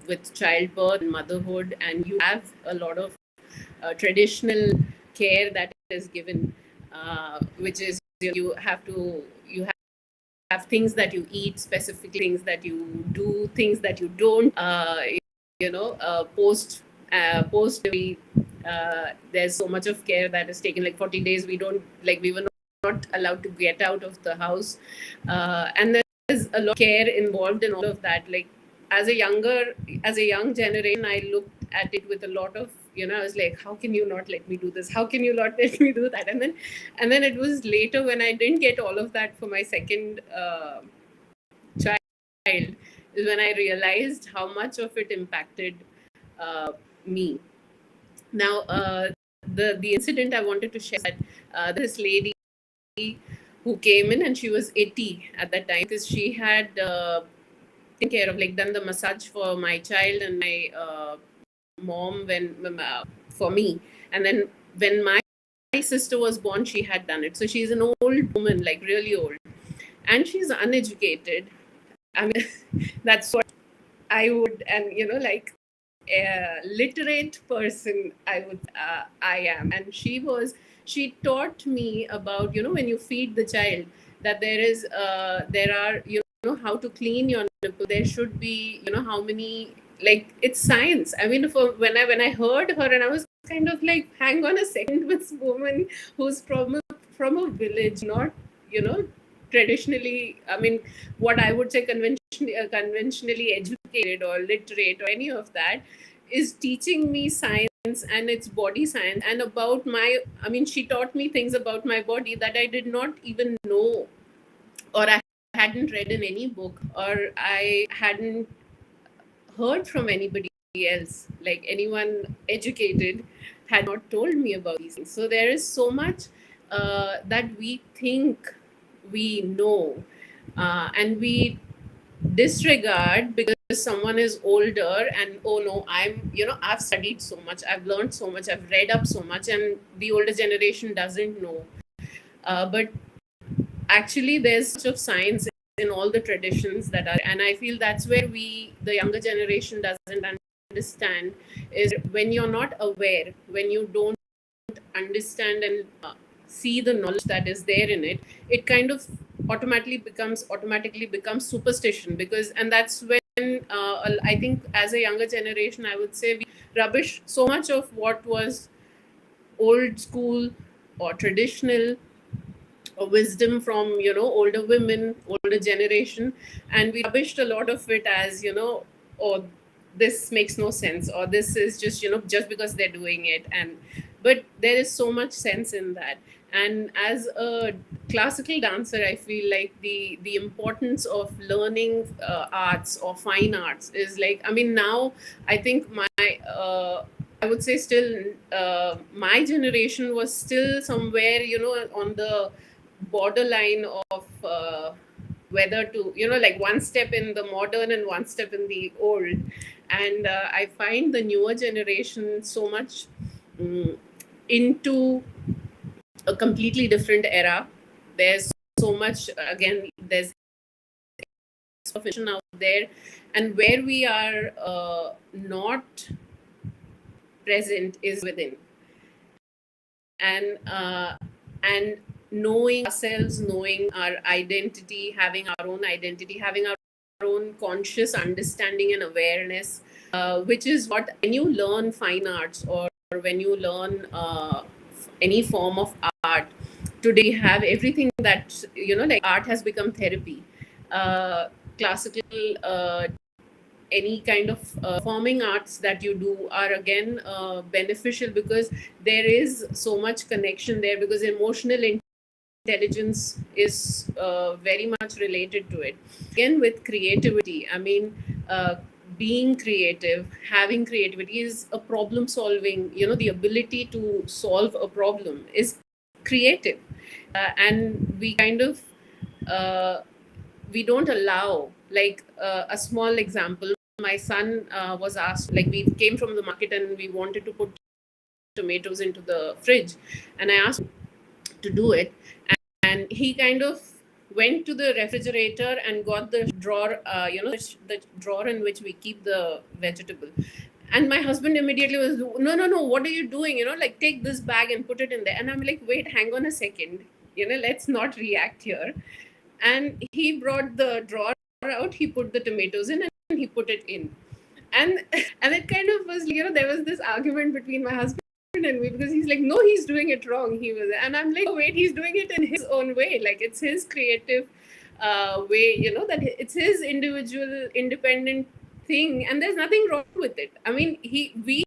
with childbirth and motherhood, and you have a lot of traditional care that is given, which is you have things that you eat, specific things that you do, things that you don't. Post there's so much of care that is taken. Like 40 days, we were not allowed to get out of the house, and there's a lot of care involved in all of that. Like as a young generation, I looked at it with a lot of, I was like, how can you not let me do this? How can you not let me do that? And then it was later when I didn't get all of that for my second child, is when I realized how much of it impacted me. Now, the incident I wanted to share, that this lady who came in, and she was 80 at that time, because she had taken care of, like, done the massage for my child and my mom for me. And then when my sister was born, she had done it. So she's an old woman, like really old, and she's uneducated. I mean, that's what I would, and like a literate person I am. And she taught me about, when you feed the child, that there are, how to clean your nipple. There should be, how many, like, it's science. I mean, when I heard her, and I was kind of like, hang on a second, this woman who's from a village, not, traditionally, I mean, what I would say conventionally educated or literate or any of that, is teaching me science, and it's body science, and about I mean, she taught me things about my body that I did not even know, or I hadn't read in any book, or I hadn't heard from anybody else, like anyone educated had not told me about these things. So there is so much that we think we know, and we disregard because someone is older, and oh no, I've studied so much, I've learned so much, I've read up so much, and the older generation doesn't know. But actually there's such of science in all the traditions that are, and I feel that's where the younger generation doesn't understand, is when you're not aware, when you don't understand and see the knowledge that is there in it, it kind of automatically becomes superstition, because, and that's when I think as a younger generation, I would say, we rubbish so much of what was old school or traditional or wisdom from older women, older generation, and we rubbished a lot of it as, oh, this makes no sense, or this is just just because they're doing it. And but there is so much sense in that. And as a classical dancer, I feel like the importance of learning arts or fine arts is like, I mean, now I think I would say still my generation was still somewhere on the borderline of whether to like one step in the modern and one step in the old. And I find the newer generation so much into a completely different era. There's so much, again, there's information out there, and where we are not present is within. And knowing ourselves, knowing our identity, having our own identity, having our own conscious understanding and awareness, which is what, when you learn fine arts or when you learn any form of art, today have everything that, like art has become therapy. Classical, any kind of performing arts that you do are again beneficial, because there is so much connection there, because emotional intelligence is very much related to it. Again, with creativity, I mean, being creative, having creativity is a problem solving, the ability to solve a problem is creative. And we kind of we don't allow, like a small example, my son was asked, like we came from the market and we wanted to put tomatoes into the fridge, and I asked him to do it, and he kind of went to the refrigerator and got the drawer, the drawer in which we keep the vegetable. And my husband immediately was, no, what are you doing, like take this bag and put it in there. And I'm like, wait, hang on a second, let's not react here. And he brought the drawer out, he put the tomatoes in, and he put it in. And it kind of was, there was this argument between my husband and me, because he's like, no, he's doing it wrong. And I'm like, oh, wait, he's doing it in his own way. Like, it's his creative way, that it's his individual, independent thing, and there's nothing wrong with it. I mean, we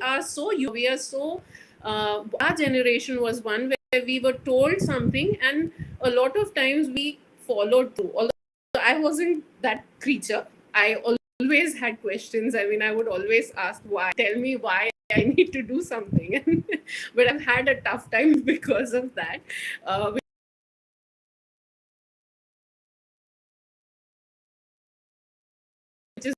are so, our generation was one where we were told something, and a lot of times we followed through. Although I wasn't that creature, I always had questions. I mean, I would always ask why. Tell me why I need to do something. But I've had a tough time because of that. Which is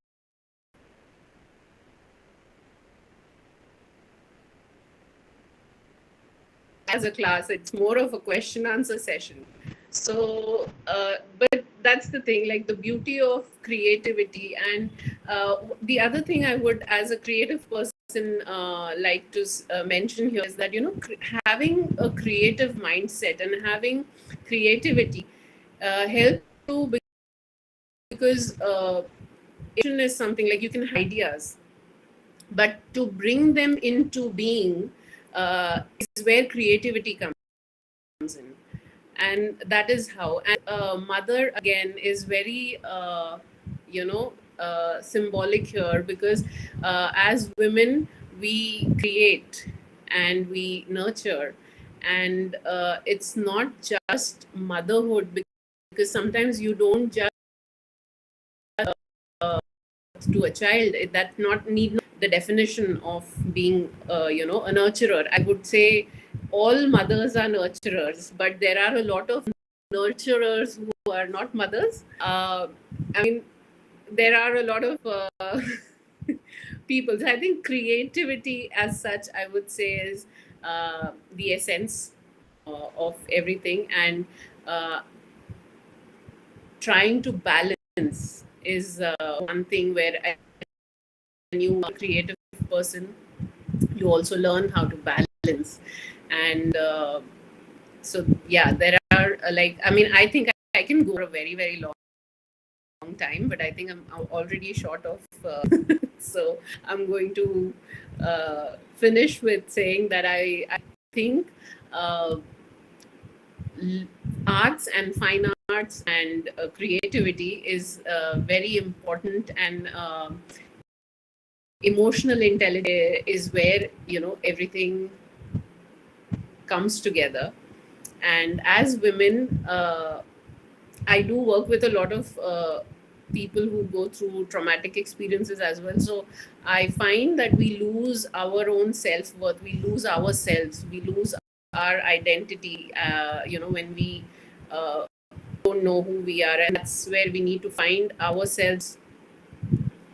as a class, it's more of a question answer session. So, but that's the thing, like the beauty of creativity. And the other thing I would, as a creative person, like to mention here is that, having a creative mindset and having creativity helps you, because is something like you can have ideas. but to bring them into being is where creativity comes in. And that is how. And mother again is very you know symbolic here, because as women we create and we nurture, and it's not just motherhood, because sometimes you don't just to a child that not need the definition of being a nurturer. I would say all mothers are nurturers, but there are a lot of nurturers who are not mothers. I mean, there are a lot of people. So I think creativity as such, I would say, is the essence of everything. And trying to balance is one thing where when you are a creative person, you also learn how to balance. And so yeah, there are I think I can go for a very very long time, but I think I'm already short of so I'm going to finish with saying that I think uh, arts and fine arts and creativity is very important, and emotional intelligence is where everything comes together. And as women, I do work with a lot of people who go through traumatic experiences as well. So I find that we lose our own self-worth, we lose ourselves, we lose our identity when we don't know who we are. And that's where we need to find ourselves,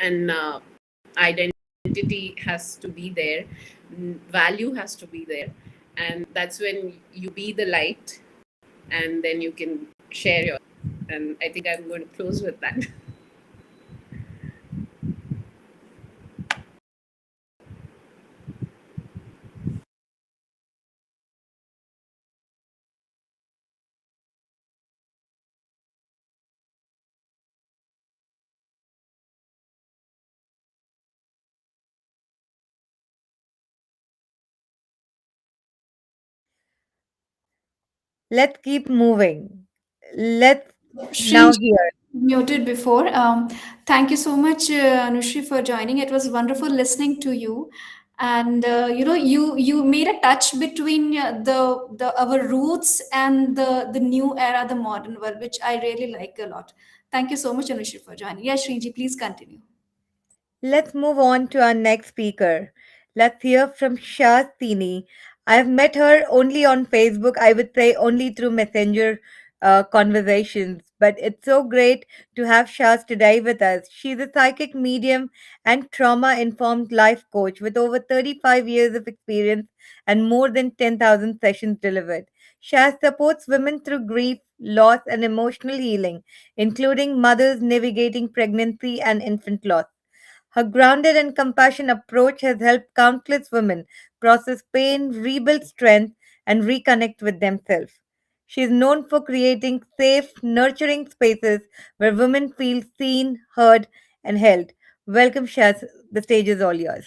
and identity has to be there, value has to be there, and that's when you be the light, and then you can share your. And I think I'm going to close with that. Let's keep moving. Let's now Shrinji hear. muted before. Thank you so much, Anushree, for joining. It was wonderful listening to you, and you made a touch between the our roots and the new era, the modern world, which I really like a lot. Thank you so much, Anushree, for joining. Yes, Shrinji, please continue. Let's move on to our next speaker. Let's hear from Shaz Cini. I've met her only on Facebook, I would say only through Messenger conversations, but it's so great to have Shaz today with us. She's a psychic medium and trauma informed life coach with over 35 years of experience and more than 10,000 sessions delivered. Shaz supports women through grief, loss, and emotional healing, including mothers navigating pregnancy and infant loss. Her grounded and compassionate approach has helped countless women process pain, rebuild strength, and reconnect with themselves. She is known for creating safe, nurturing spaces where women feel seen, heard, and held. Welcome, Shaz. The stage is all yours.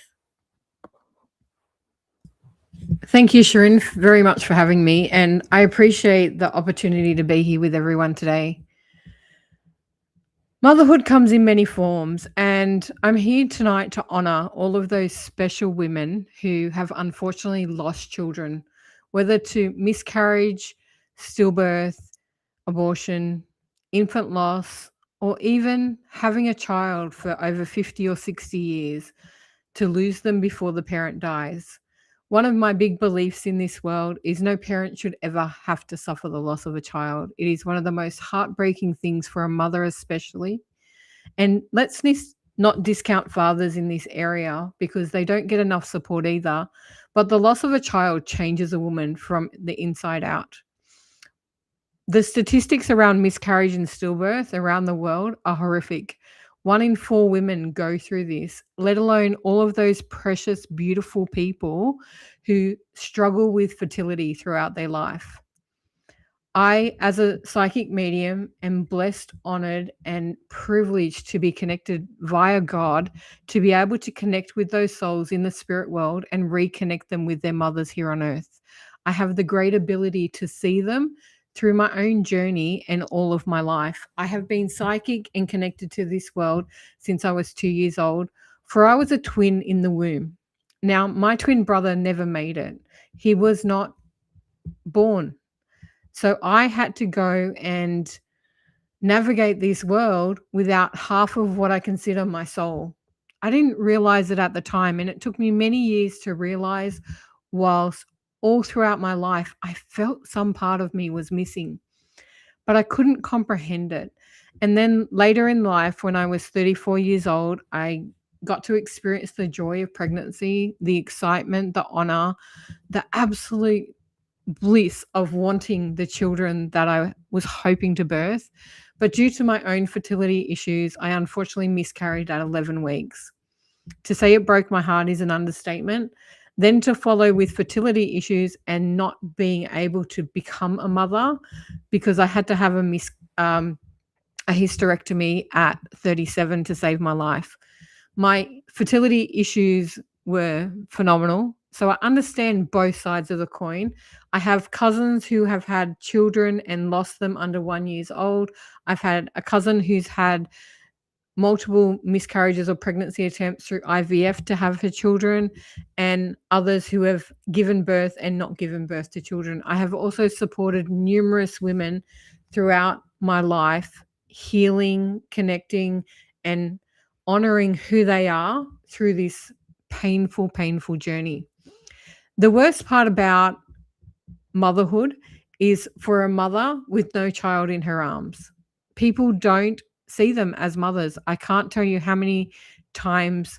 Thank you, Shirin, very much for having me. And I appreciate the opportunity to be here with everyone today. Motherhood comes in many forms, and I'm here tonight to honour all of those special women who have unfortunately lost children, whether to miscarriage, stillbirth, abortion, infant loss, or even having a child for over 50 or 60 years, to lose them before the parent dies. One of my big beliefs in this world is no parent should ever have to suffer the loss of a child. It is one of the most heartbreaking things for a mother, especially. And let's not discount fathers in this area, because they don't get enough support either. But the loss of a child changes a woman from the inside out. The statistics around miscarriage and stillbirth around the world are horrific. 1 in 4 women go through this, let alone all of those precious, beautiful people who struggle with fertility throughout their life. I, as a psychic medium, am blessed, honored, and privileged to be connected via God to be able to connect with those souls in the spirit world and reconnect them with their mothers here on earth. I have the great ability to see them through my own journey and all of my life. I have been psychic and connected to this world since I was 2 years old, for I was a twin in the womb. Now, my twin brother never made it. He was not born. So I had to go and navigate this world without half of what I consider my soul. I didn't realize it at the time, and it took me many years to realize, whilst all throughout my life, I felt some part of me was missing, but I couldn't comprehend it. And then later in life, when I was 34 years old, I got to experience the joy of pregnancy, the excitement, the honor, the absolute bliss of wanting the children that I was hoping to birth. But due to my own fertility issues, I unfortunately miscarried at 11 weeks. To say it broke my heart is an understatement. Then to follow with fertility issues and not being able to become a mother because I had to have a hysterectomy at 37 to save my life. My fertility issues were phenomenal. So I understand both sides of the coin. I have cousins who have had children and lost them under 1 year old. I've had a cousin who's had multiple miscarriages or pregnancy attempts through IVF to have her children, and others who have given birth and not given birth to children. I have also supported numerous women throughout my life, healing, connecting, and honoring who they are through this painful, painful journey. The worst part about motherhood is for a mother with no child in her arms. People don't see them as mothers. I can't tell you how many times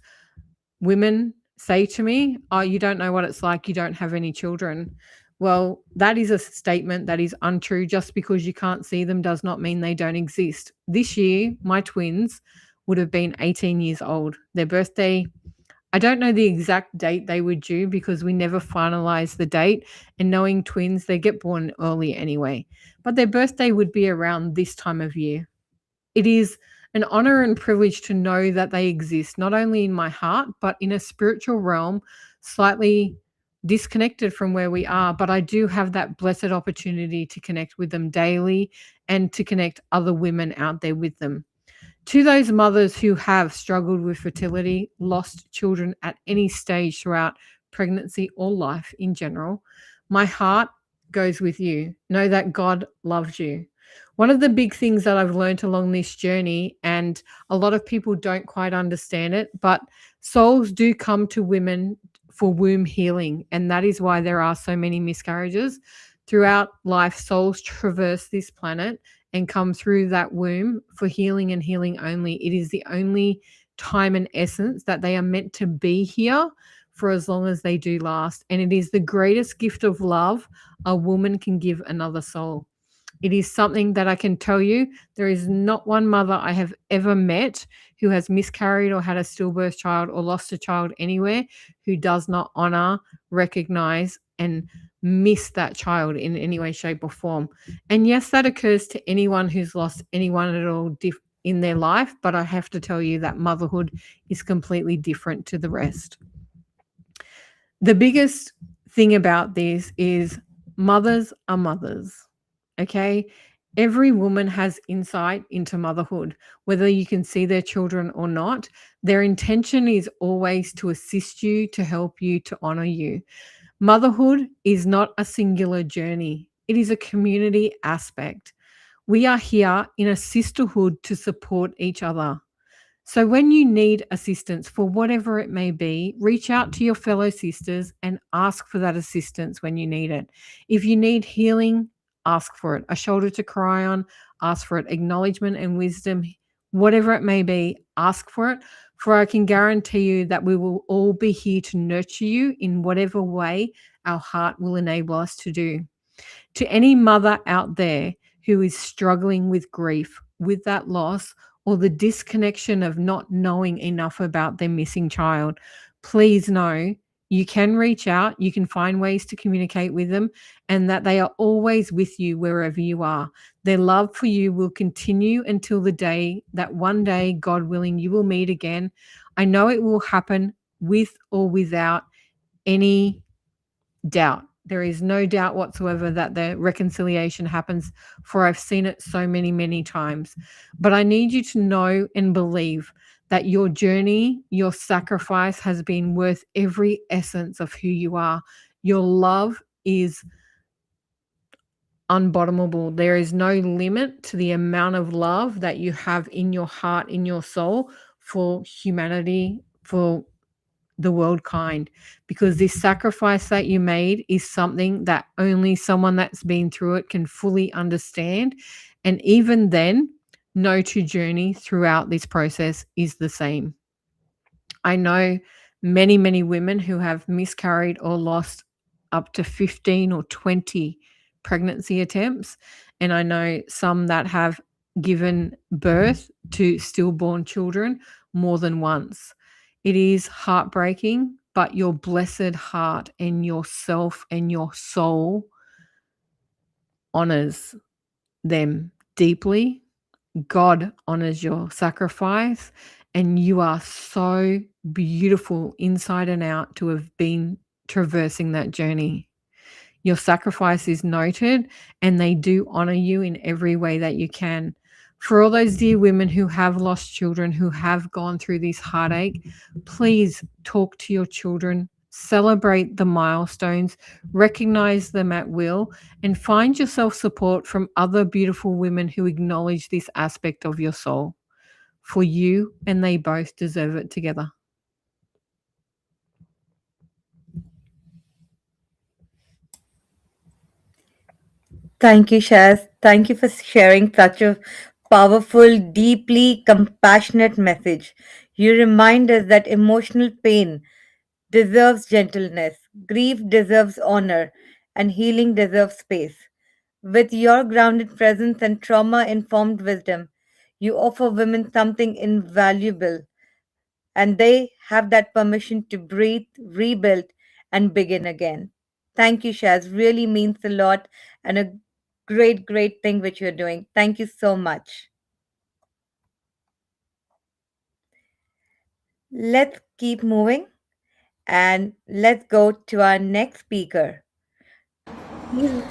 women say to me, "Oh, you don't know what it's like. You don't have any children." Well, that is a statement that is untrue. Just because you can't see them does not mean they don't exist. This year, my twins would have been 18 years old. Their birthday, I don't know the exact date they were due because we never finalized the date. And knowing twins, they get born early anyway. But their birthday would be around this time of year. It is an honor and privilege to know that they exist, not only in my heart, but in a spiritual realm, slightly disconnected from where we are. But I do have that blessed opportunity to connect with them daily and to connect other women out there with them. To those mothers who have struggled with fertility, lost children at any stage throughout pregnancy or life in general, my heart goes with you. Know that God loves you. One of the big things that I've learned along this journey, and a lot of people don't quite understand it, but souls do come to women for womb healing, and that is why there are so many miscarriages. Throughout life, souls traverse this planet and come through that womb for healing and healing only. It is the only time and essence that they are meant to be here for as long as they do last. And it is the greatest gift of love a woman can give another soul. It is something that I can tell you, there is not one mother I have ever met who has miscarried or had a stillbirth child or lost a child anywhere who does not honor, recognize, and miss that child in any way, shape, or form. And yes, that occurs to anyone who's lost anyone at all in their life, but I have to tell you that motherhood is completely different to the rest. The biggest thing about this is mothers are mothers. Okay, every woman has insight into motherhood, whether you can see their children or not. Their intention is always to assist you, to help you, to honor you. Motherhood is not a singular journey. It is a community aspect. We are here in a sisterhood to support each other. So when you need assistance for whatever it may be, reach out to your fellow sisters and ask for that assistance when you need it. If you need healing, ask for it. A shoulder to cry on, ask for it. Acknowledgement and wisdom, whatever it may be, ask for it. For I can guarantee you that we will all be here to nurture you in whatever way our heart will enable us to do. To any mother out there who is struggling with grief, with that loss, or the disconnection of not knowing enough about their missing child, please know you can reach out, you can find ways to communicate with them, and that they are always with you wherever you are. Their love for you will continue until the day that one day, God willing, you will meet again. I know it will happen with or without any doubt. There is no doubt whatsoever that the reconciliation happens, for I've seen it so many, many times. But I need you to know and believe that your journey, your sacrifice has been worth every essence of who you are. Your love is unbottomable. There is no limit to the amount of love that you have in your heart, in your soul, for humanity, for the world kind, because this sacrifice that you made is something that only someone that's been through it can fully understand. And even then, no two journey throughout this process is the same. I know many, many women who have miscarried or lost up to 15 or 20 pregnancy attempts. And I know some that have given birth to stillborn children more than once. It is heartbreaking, but your blessed heart and yourself and your soul honors them deeply. God honors your sacrifice, and you are so beautiful inside and out to have been traversing that journey. Your sacrifice is noted, and they do honor you in every way that you can. For all those dear women who have lost children, who have gone through this heartache, please talk to your children, celebrate the milestones, recognize them at will, and find yourself support from other beautiful women who acknowledge this aspect of your soul. For you and they both deserve it together. Thank you, Shaz. Thank you for sharing such a powerful, deeply compassionate message. You remind us that emotional pain deserves gentleness, grief deserves honor, and healing deserves space. With your grounded presence and trauma informed wisdom, you offer women something invaluable, and they have that permission to breathe, rebuild, and begin again. Thank you, Shaz. Really means a lot and a great, great thing which you're doing. Thank you so much. Let's keep moving and let's go to our next speaker. Please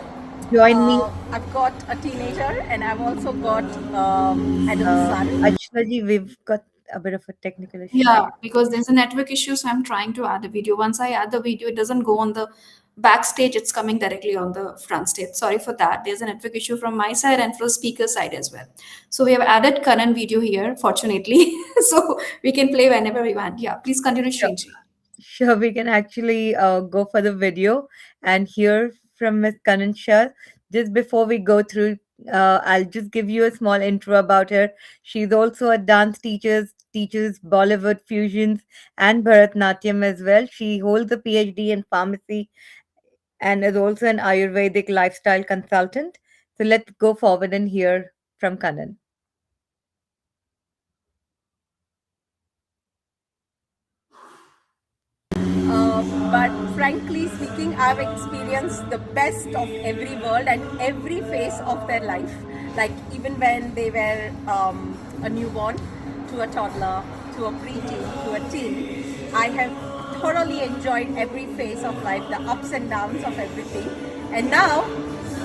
join me, I've got a teenager and I've also got adult son. Ashwaji. We've got a bit of a technical issue. Yeah, because there's a network issue, so I'm trying to add a video. Once I add the video, it doesn't go on the backstage, it's coming directly on the front stage. Sorry for that. There's a network issue from my side and from speaker side as well. So we have added Karan video here, fortunately. So we can play whenever we want. Yeah, please continue, Shrinji. Sure, we can actually go for the video and hear from Miss Kanan Shah. Just before we go through, I'll just give you a small intro about her. She's also a dance teacher, teaches Bollywood fusions and Bharatnatyam as well. She holds a PhD in pharmacy and is also an Ayurvedic lifestyle consultant. So let's go forward and hear from Kanan. But frankly speaking, I've experienced the best of every world and every phase of their life. Like even when they were a newborn, to a toddler, to a preteen, to a teen, I have thoroughly enjoyed every phase of life, the ups and downs of everything. And now,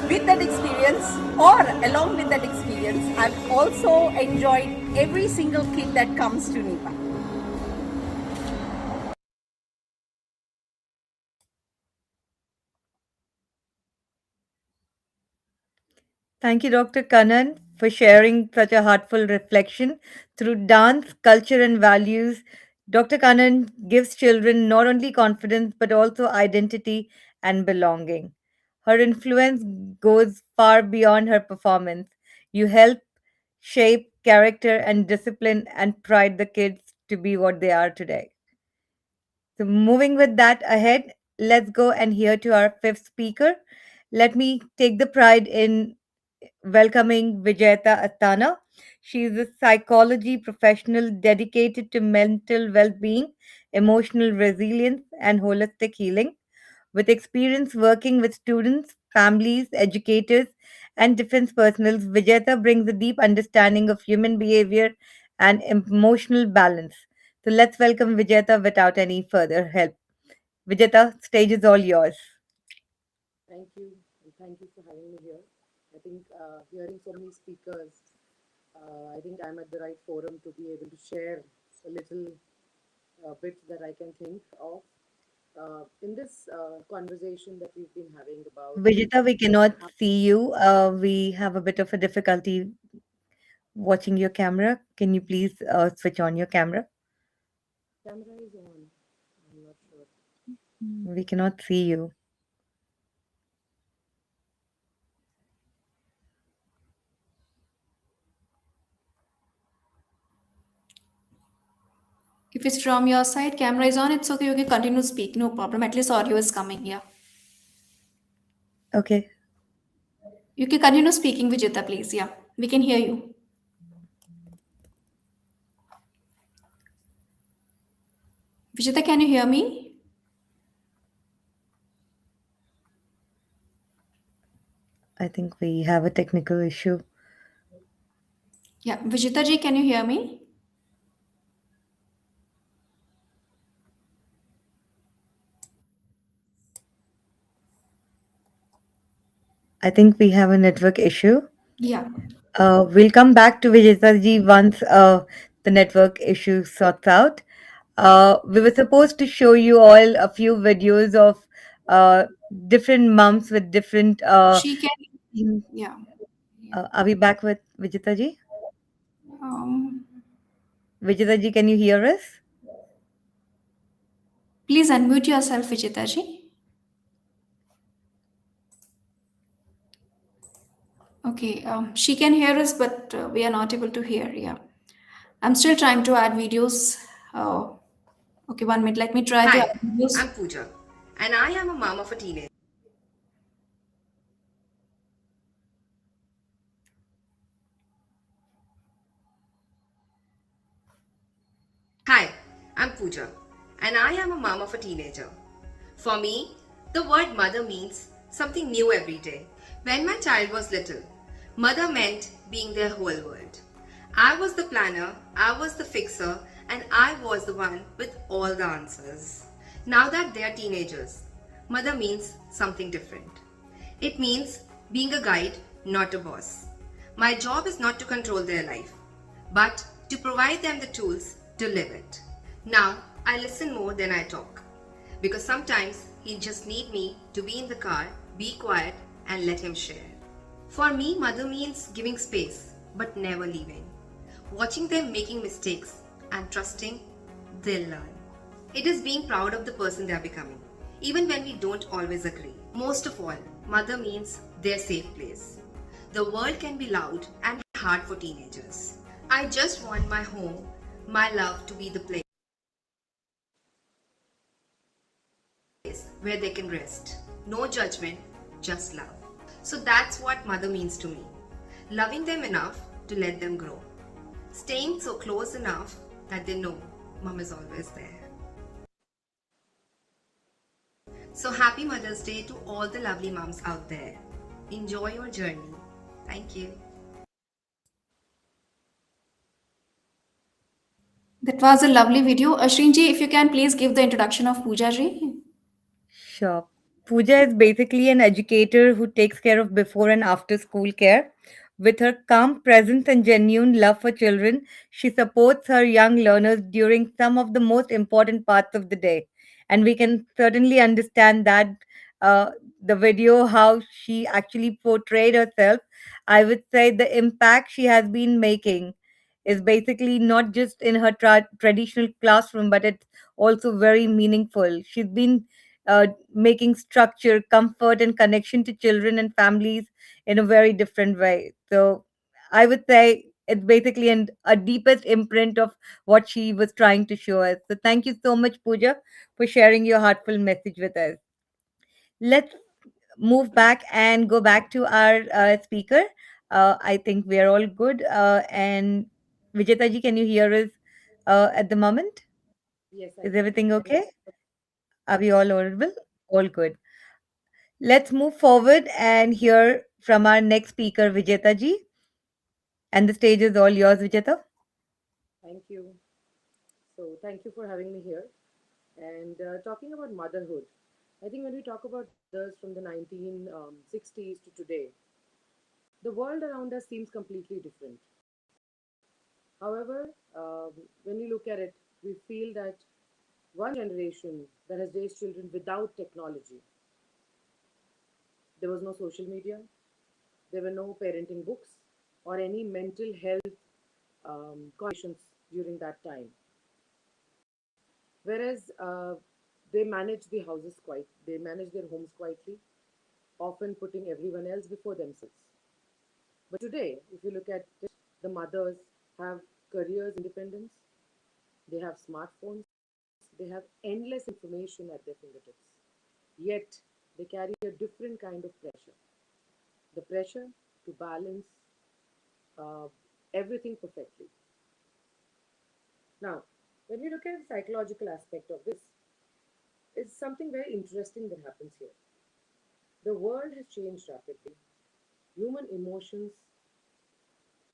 with that experience, or along with that experience, I've also enjoyed every single kid that comes to Nipa. Thank you, Dr. Kannan, for sharing such a heartful reflection. Through dance, culture, and values, Dr. Kannan gives children not only confidence but also identity and belonging. Her influence goes far beyond her performance. You help shape character and discipline and pride the kids to be what they are today. So, moving with that ahead, let's go and hear to our fifth speaker. Let me take the pride in welcoming Vijeta Asthana. She is a psychology professional dedicated to mental well being emotional resilience, and holistic healing. With experience working with students, families, educators, and defense personnel, Vijeta brings a deep understanding of human behavior and emotional balance. So let's welcome Vijeta without any further help. Vijeta, stage is all yours. Thank you, and thank you for having me here. I think hearing so many speakers, I think I'm at the right forum to be able to share a little bits that I can think of in this conversation that we've been having about Vijeta, we cannot how see you. We have a bit of a difficulty watching your camera. Can you please switch on your camera? camera is on. I'm not sure. We cannot see you. If it's from your side, camera is on, it's okay. You can continue to speak, no problem. At least audio is coming. Yeah. Okay. You can continue speaking, Vijeta, please. Yeah. We can hear you. Vijeta, can you hear me? I think we have a technical issue. Yeah. Vijeta ji, can you hear me? I think we have a network issue. Yeah. We'll come back to Vijeta ji once the network issue sorts out. We were supposed to show you all a few videos of uh, different moms with different She can. themes. Yeah. Are we back with Vijeta ji? Um, Vijeta ji, can you hear us? please unmute yourself, Vijeta ji. Okay. She can hear us, but we are not able to hear. Yeah. I'm still trying to add videos. Okay, 1 minute. Let me try to Hi, add videos. I'm Pooja, and I am a mom of a teenager. Hi, I'm Pooja, and I am a mom of a teenager. For me, the word mother means something new every day. When my child was little, mother meant being their whole world. I was the planner, I was the fixer, and I was the one with all the answers. Now that they are teenagers, mother means something different. It means being a guide, not a boss. My job is not to control their life, but to provide them the tools to live it. Now, I listen more than I talk, because sometimes he just need me to be in the car, be quiet, and let him share. For me, mother means giving space, but never leaving. Watching them making mistakes and trusting they'll learn. It is being proud of the person they are becoming, even when we don't always agree. Most of all, mother means their safe place. The world can be loud and hard for teenagers. I just want my home, my love to be the place where they can rest. No judgment, just love. So that's what mother means to me. Loving them enough to let them grow. Staying so close enough that they know mom is always there. So happy Mother's Day to all the lovely moms out there. Enjoy your journey. Thank you. That was a lovely video. Ashrin ji, if you can please give the introduction of Pooja ji. Sure. Pooja is basically an educator who takes care of before and after school care. With her calm presence and genuine love for children, she supports her young learners during some of the most important parts of the day. And we can certainly understand that uh, the video, how she actually portrayed herself, I would say the impact she has been making is basically not just in her traditional classroom, but it's also very meaningful. She's been making structure, comfort, and connection to children and families in a very different way. So I would say it's basically a deepest imprint of what she was trying to show us. So thank you so much, Pooja, for sharing your heartful message with us. Let's move back and go back to our speaker. I think we are all good. And Vijeta ji, can you hear us at the moment? Yes, I Is can. everything Thank okay? you. Are we all audible? All good. Let's move forward and hear from our next speaker, Vijeta ji. And the stage is all yours, Vijeta. Thank you. So, thank you for having me here. And talking about motherhood, I think when we talk about mothers from the 1960s to today, the world around us seems completely different. However, when we look at it, we feel that one generation that has raised children without technology, there was no social media, there were no parenting books or any mental health conditions during that time. Whereas they manage the houses they manage their homes quietly, often putting everyone else before themselves. But today, if you look at it, the mothers have careers independence, they have smartphones, they have endless information at their fingertips. Yet, they carry a different kind of pressure, the pressure to balance uh, everything perfectly. Now, when we look at the psychological aspect of this, it's something very interesting that happens here. The world has changed rapidly. Human emotions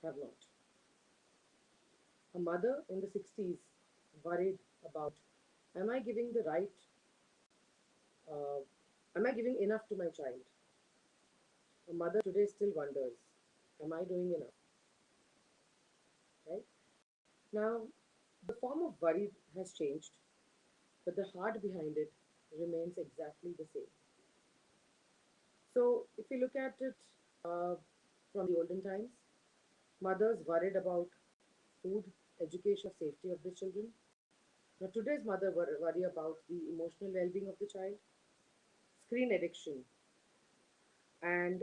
have not. A mother in the 60s worried about, am I giving the right, uh, am I giving enough to my child? A mother today still wonders, am I doing enough? Right? Now, the form of worry has changed, but the heart behind it remains exactly the same. So, if you look at it uh, from the olden times, mothers worried about food, education, safety of the children. Now, today's mother worry about the emotional well-being of the child, screen addiction, and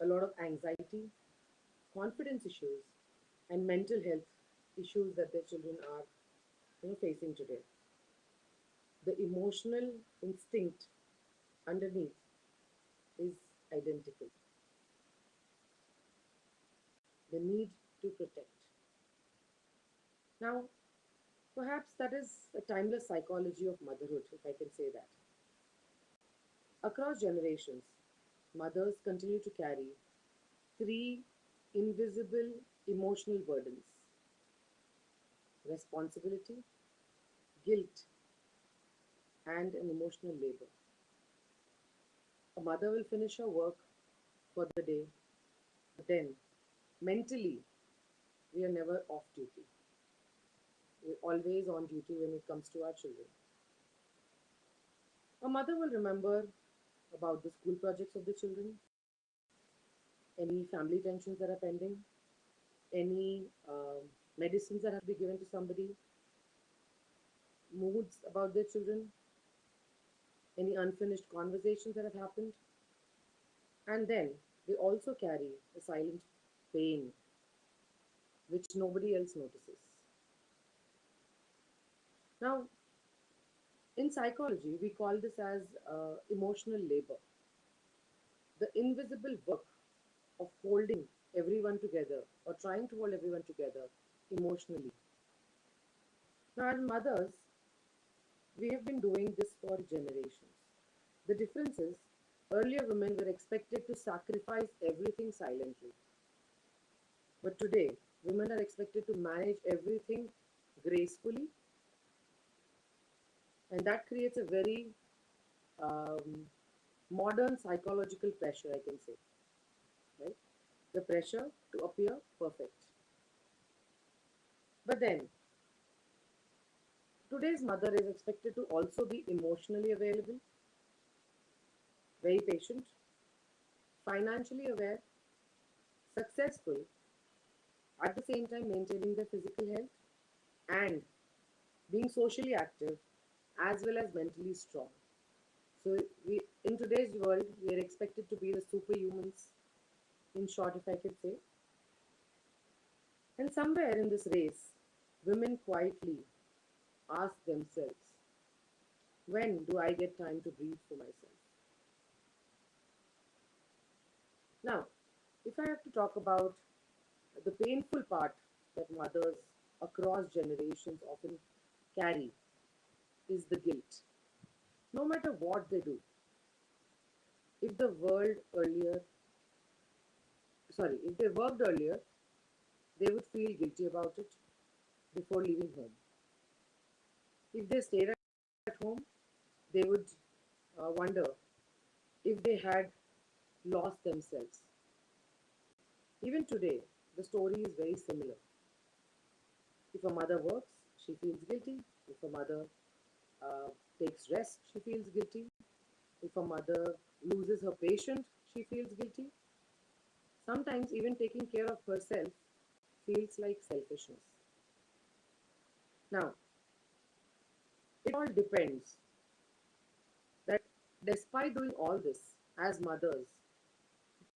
a lot of anxiety, confidence issues, and mental health issues that their children are facing today. The emotional instinct underneath is identical. The need to protect. Now, perhaps that is a timeless psychology of motherhood, if I can say that. Across generations, mothers continue to carry three invisible emotional burdens: responsibility, guilt, and an emotional labor. A mother will finish her work for the day, but then mentally, we are never off duty. We're always on duty when it comes to our children. A mother will remember about the school projects of the children, any family tensions that are pending, any medicines that have to be given to somebody, moods about their children, any unfinished conversations that have happened. And then they also carry a silent pain which nobody else notices. Now, in psychology, we call this as emotional labor, the invisible work of holding everyone together or trying to hold everyone together emotionally. Now, as mothers, we have been doing this for generations. The difference is, earlier women were expected to sacrifice everything silently. But today, women are expected to manage everything gracefully, and that creates a very um, modern psychological pressure, I can say, right? The pressure to appear perfect. But then, today's mother is expected to also be emotionally available, very patient, financially aware, successful, at the same time maintaining their physical health, and being socially active as well as mentally strong. So we, in today's world, we are expected to be the superhumans, in short, if I could say. And somewhere in this race, women quietly ask themselves, when do I get time to breathe for myself? Now, if I have to talk about the painful part that mothers across generations often carry, is the guilt. No matter what they do, if the world earlier, if they worked earlier, they would feel guilty about it before leaving home. If they stayed at home, they would wonder if they had lost themselves. Even today, the story is very similar. If a mother works, she feels guilty. If a mother takes rest, she feels guilty. If a mother loses her patient, she feels guilty. Sometimes even taking care of herself feels like selfishness. Now, it all depends that despite doing all this, as mothers,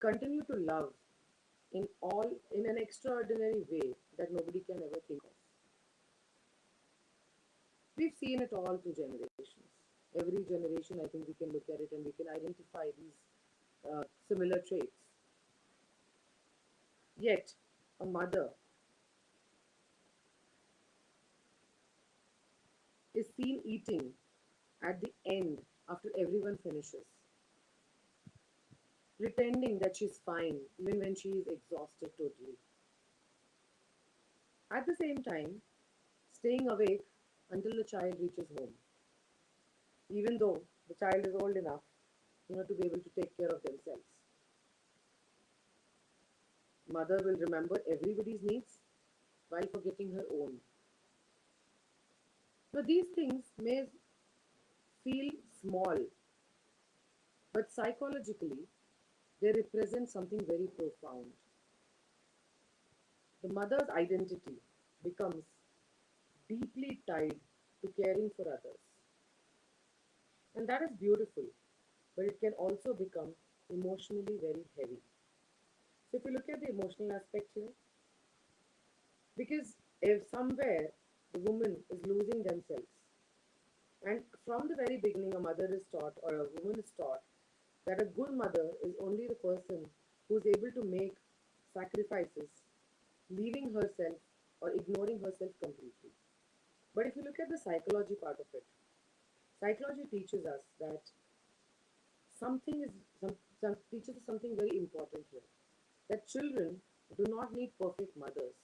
continue to love in an extraordinary way that nobody can ever think of. We've seen it all through generations. Every generation, I think we can look at it and we can identify these similar traits. Yet, a mother is seen eating at the end after everyone finishes, pretending that she's fine even when she is exhausted totally. At the same time, staying awake until the child reaches home, even though the child is old enough, to be able to take care of themselves. Mother will remember everybody's needs while forgetting her own. Now, these things may feel small, but psychologically, they represent something very profound. The mother's identity becomes deeply tied to caring for others. And that is beautiful, but it can also become emotionally very heavy. So if you look at the emotional aspect here, because if somewhere the woman is losing themselves, and from the very beginning a mother is taught or a woman is taught that a good mother is only the person who is able to make sacrifices, leaving herself or ignoring herself completely. But if you look at the psychology part of it, psychology teaches us that teaches us something very important here. That children do not need perfect mothers.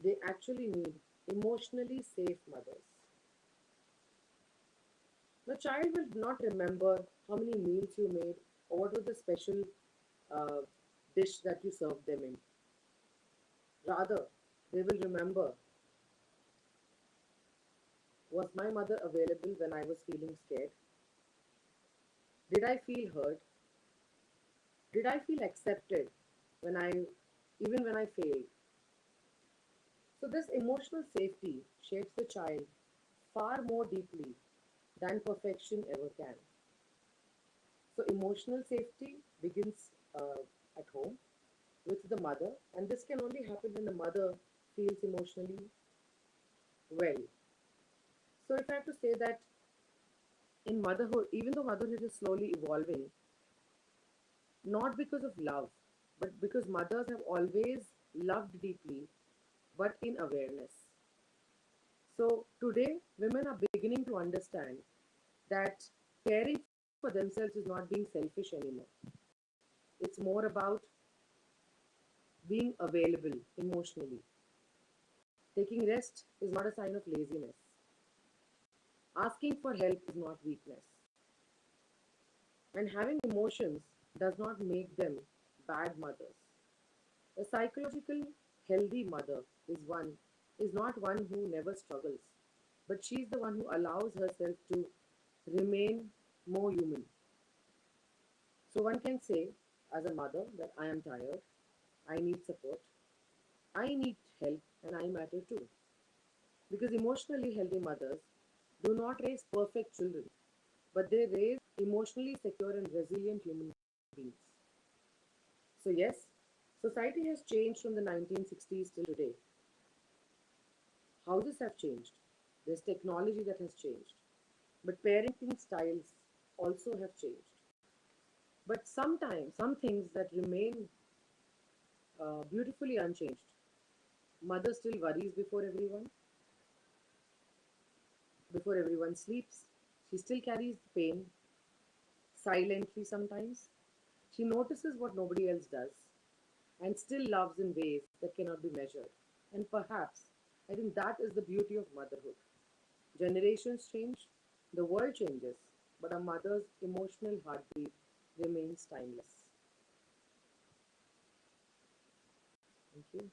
They actually need emotionally safe mothers. The child will not remember how many meals you made or what was the special dish that you served them in. Rather, they will remember, was my mother available when I was feeling scared? Did I feel heard? Did I feel accepted even when I failed? So this emotional safety shapes the child far more deeply than perfection ever can. So emotional safety begins at home with the mother, and this can only happen when the mother feels emotionally well. So if I have to say that in motherhood, even though motherhood is slowly evolving, not because of love, but because mothers have always loved deeply, but in awareness. So today, women are beginning to understand that caring for themselves is not being selfish anymore. It's more about being available emotionally. Taking rest is not a sign of laziness. Asking for help is not weakness. And having emotions does not make them bad mothers. A psychological healthy mother is not one who never struggles, but she's the one who allows herself to remain more human. So one can say as a mother that I am tired, I need support, I need help, and I matter too. Because emotionally healthy mothers do not raise perfect children, but they raise emotionally secure and resilient human beings. So yes, society has changed from the 1960s till today. Houses have changed. There's technology that has changed. But parenting styles also have changed. But sometimes, some things that remain beautifully unchanged. Mother still worries before everyone. before everyone sleeps. She still carries the pain silently sometimes. She notices what nobody else does and still loves in ways that cannot be measured. And perhaps, I think that is the beauty of motherhood. Generations change, the world changes, but a mother's emotional heartbeat remains timeless. Thank you.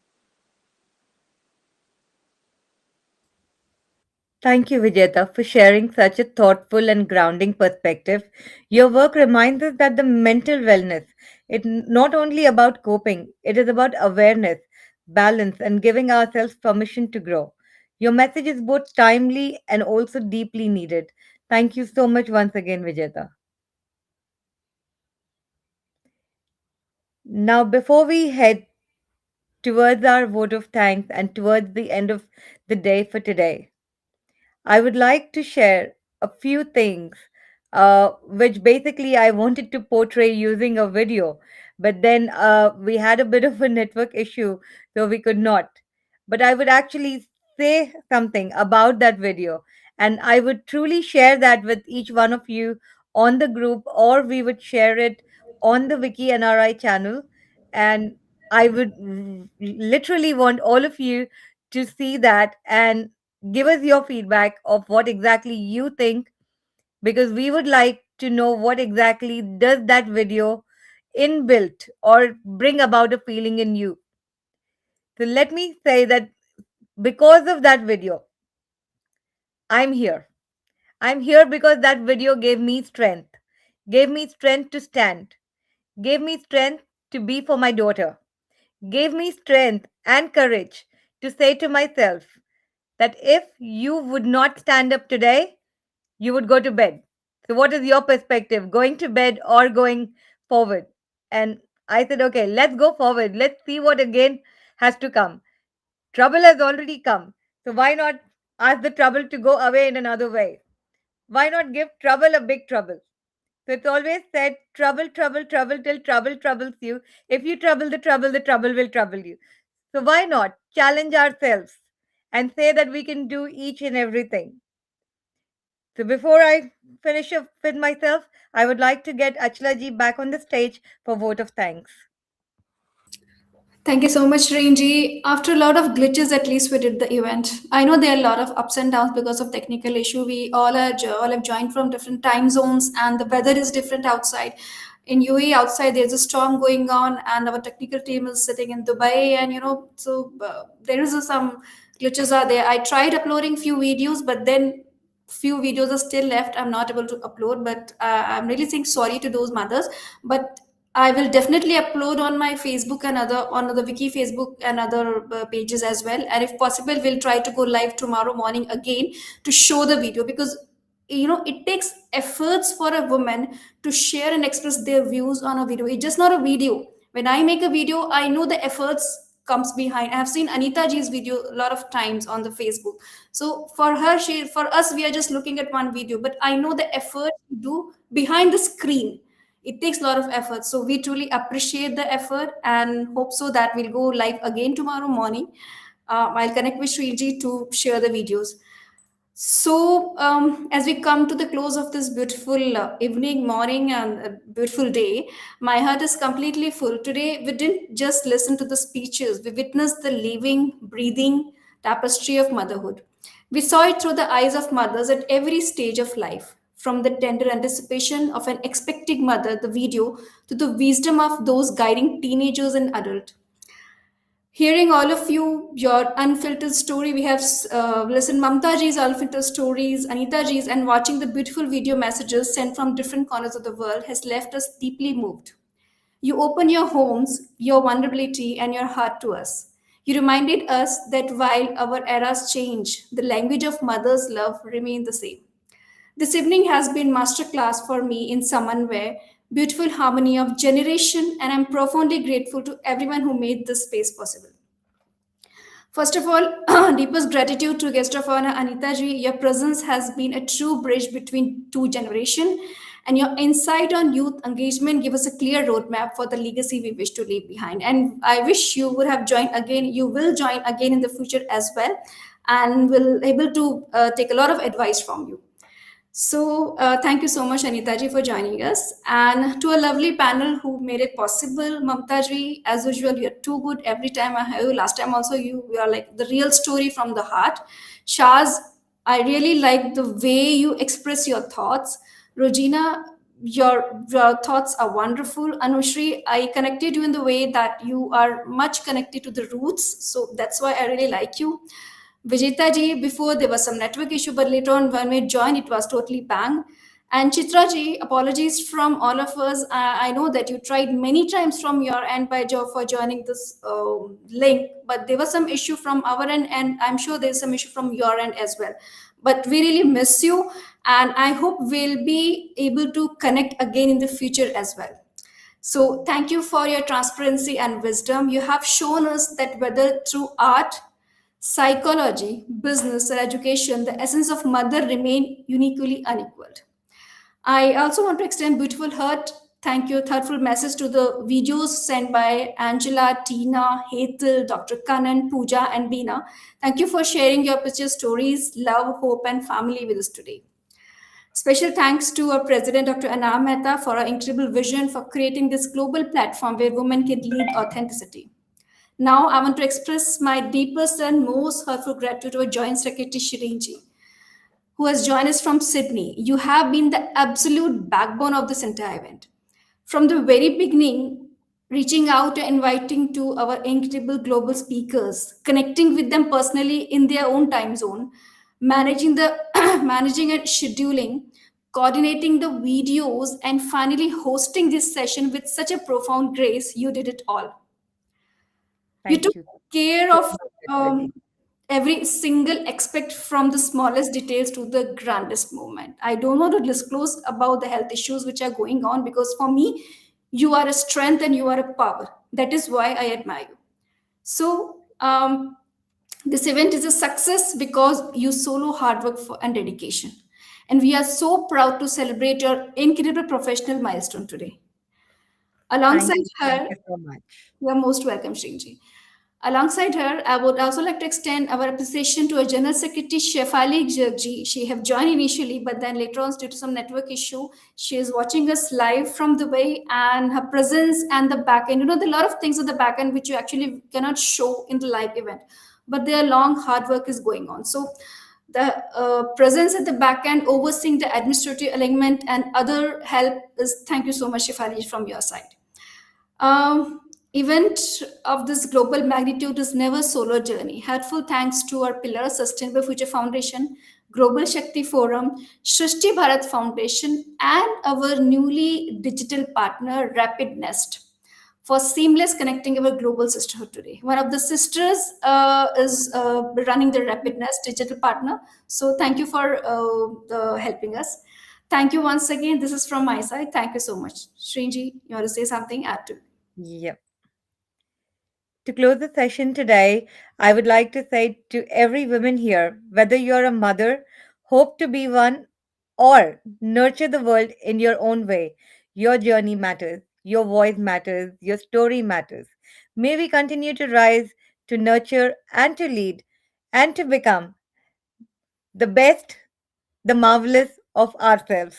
Thank you, Vijeta, for sharing such a thoughtful and grounding perspective. Your work reminds us that the mental wellness is not only about coping, it is about awareness, balance, and giving ourselves permission to grow. Your message is both timely and also deeply needed. Thank you so much once again, Vijeta. Now, before we head towards our vote of thanks and towards the end of the day for today, I would like to share a few things which basically I wanted to portray using a video, but then we had a bit of a network issue, so we could not. But I would actually say something about that video, and I would truly share that with each one of you on the group, or we would share it on the Wiki NRI channel. And I would literally want all of you to see that and give us your feedback of what exactly you think, because we would like to know what exactly does that video inbuilt or bring about a feeling in you. So let me say that because of that video, I'm here. I'm here because that video gave me strength to stand, gave me strength to be for my daughter, gave me strength and courage to say to myself that if you would not stand up today, you would go to bed. So, what is your perspective? Going to bed or going forward? And I said, okay, let's go forward. Let's see what again has to come. Trouble has already come. So, why not ask the trouble to go away in another way? Why not give trouble a big trouble? So, it's always said trouble, trouble, trouble till trouble troubles you. If you trouble, the trouble will trouble you. So, why not challenge ourselves and say that we can do each and everything? So before I finish up with myself, I would like to get Achla ji back on the stage for vote of thanks. Thank you so much, Ranji. After a lot of glitches, at least we did the event. I know there are a lot of ups and downs because of technical issue. We all have joined from different time zones, and the weather is different outside. In UAE, outside there's a storm going on, and our technical team is sitting in Dubai, and there is some glitches are there. I tried uploading few videos, but then few videos are still left. I'm not able to upload, but I'm really saying sorry to those mothers. But I will definitely upload on my Facebook and other on the Wiki Facebook and other pages as well. And if possible, we'll try to go live tomorrow morning again to show the video, because it takes efforts for a woman to share and express their views on a video. It's just not a video. When I make a video, I know the efforts comes behind. I have seen Anita ji's video a lot of times on the Facebook. So for her, for us, we are just looking at one video, but I know the effort to do behind the screen. It takes a lot of effort, so we truly appreciate the effort and hope so that we'll go live again tomorrow morning. I'll connect with Shriji to share the videos. So as we come to the close of this beautiful evening, morning, and beautiful day, my heart is completely full. Today we didn't just listen to the speeches, we witnessed the living, breathing tapestry of motherhood. We saw it through the eyes of mothers at every stage of life, from the tender anticipation of an expecting mother, the video, to the wisdom of those guiding teenagers and adults. Hearing all of you, your unfiltered story, we have listened Mamta ji's unfiltered stories, Anita ji's, and watching the beautiful video messages sent from different corners of the world has left us deeply moved. You open your homes, your vulnerability, and your heart to us. You reminded us that while our eras change, the language of mother's love remains the same. This evening has been masterclass for me in Samanvay, beautiful harmony of generation, and I'm profoundly grateful to everyone who made this space possible. First of all, deepest gratitude to guest of honor Anita ji. Your presence has been a true bridge between two generations, and your insight on youth engagement give us a clear roadmap for the legacy we wish to leave behind. And I wish you would have joined again. You will join again in the future as well. and will able to take a lot of advice from you. So thank you so much, Anita ji, for joining us, and to a lovely panel who made it possible. Mamta ji, as usual, you're too good every time I have you. Last time also, you are like the real story from the heart. Shaz, I really like the way you express your thoughts. Rozina, your thoughts are wonderful. Anushree, I connected you in the way that you are much connected to the roots, so that's why I really like you. Vijeta ji, before there was some network issue, but later on when we joined, it was totally bang. And Chitra ji, apologies from all of us. I know that you tried many times from your end by job for joining this link, but there was some issue from our end, and I'm sure there's some issue from your end as well. But we really miss you, and I hope we'll be able to connect again in the future as well. So thank you for your transparency and wisdom. You have shown us that whether through art, psychology, business, or education, the essence of mother remain uniquely unequaled. I also want to extend beautiful heart, thank you, thoughtful message to the videos sent by Angela, Tina, Hetal, Dr. Kanan, Pooja, and Beena. Thank you for sharing your picture stories, love, hope, and family with us today. Special thanks to our president, Dr. Anna Mehta, for our incredible vision for creating this global platform where women can lead authenticity. Now, I want to express my deepest and most heartfelt gratitude to our Joint Secretary Shirinji, who has joined us from Sydney. You have been the absolute backbone of this entire event. From the very beginning, reaching out and inviting to our incredible global speakers, connecting with them personally in their own time zone, managing the managing and scheduling, coordinating the videos, and finally hosting this session with such a profound grace, you did it all. You Thank took you care so of much, Anita. every single aspect from the smallest details to the grandest moment. I don't want to disclose about the health issues which are going on because for me, you are a strength and you are a power. That is why I admire you. So, this event is a success because you solo hard work and dedication. And we are so proud to celebrate your incredible professional milestone today. Alongside Thank her, you so much. you are most welcome, Shrinji. Alongside her, I would also like to extend our appreciation to our General Secretary, Shefali Jagji. She have joined initially, but then later on, due to some network issue, she is watching us live from Dubai, and her presence and the back end. You know, there are a lot of things at the back end which you actually cannot show in the live event, but their long hard work is going on. So the presence at the back end, overseeing the administrative alignment and other help is thank you so much, Shefali, from your side. Event of this global magnitude is never solo journey. Heartful thanks to our pillar Sustainable Future Foundation, Global Shakti Forum, SRISHTI Bharat Foundation, and our newly digital partner Rapid Nest for seamless connecting our global sisterhood today. One of the sisters is running the Rapid Nest digital partner. So thank you for helping us. Thank you once again. This is from my side. Thank you so much. Shrinji, you want to say something? Add to. Yep. To close the session today, I would like to say to every woman here, whether you're a mother, hope to be one, or nurture the world in your own way, your journey matters, your voice matters, your story matters. May we continue to rise, to nurture, and to lead, and to become the best, the marvelous of ourselves.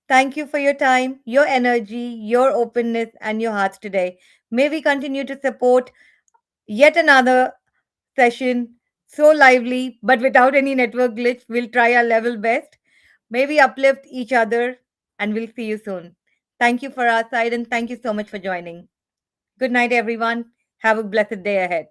Thank you for your time, your energy, your openness, and your hearts today. May we continue to support yet another session so lively, but without any network glitch. We'll try our level best. May we uplift each other, and we'll see you soon. Thank you for our side, and thank you so much for joining. Good night, everyone. Have a blessed day ahead.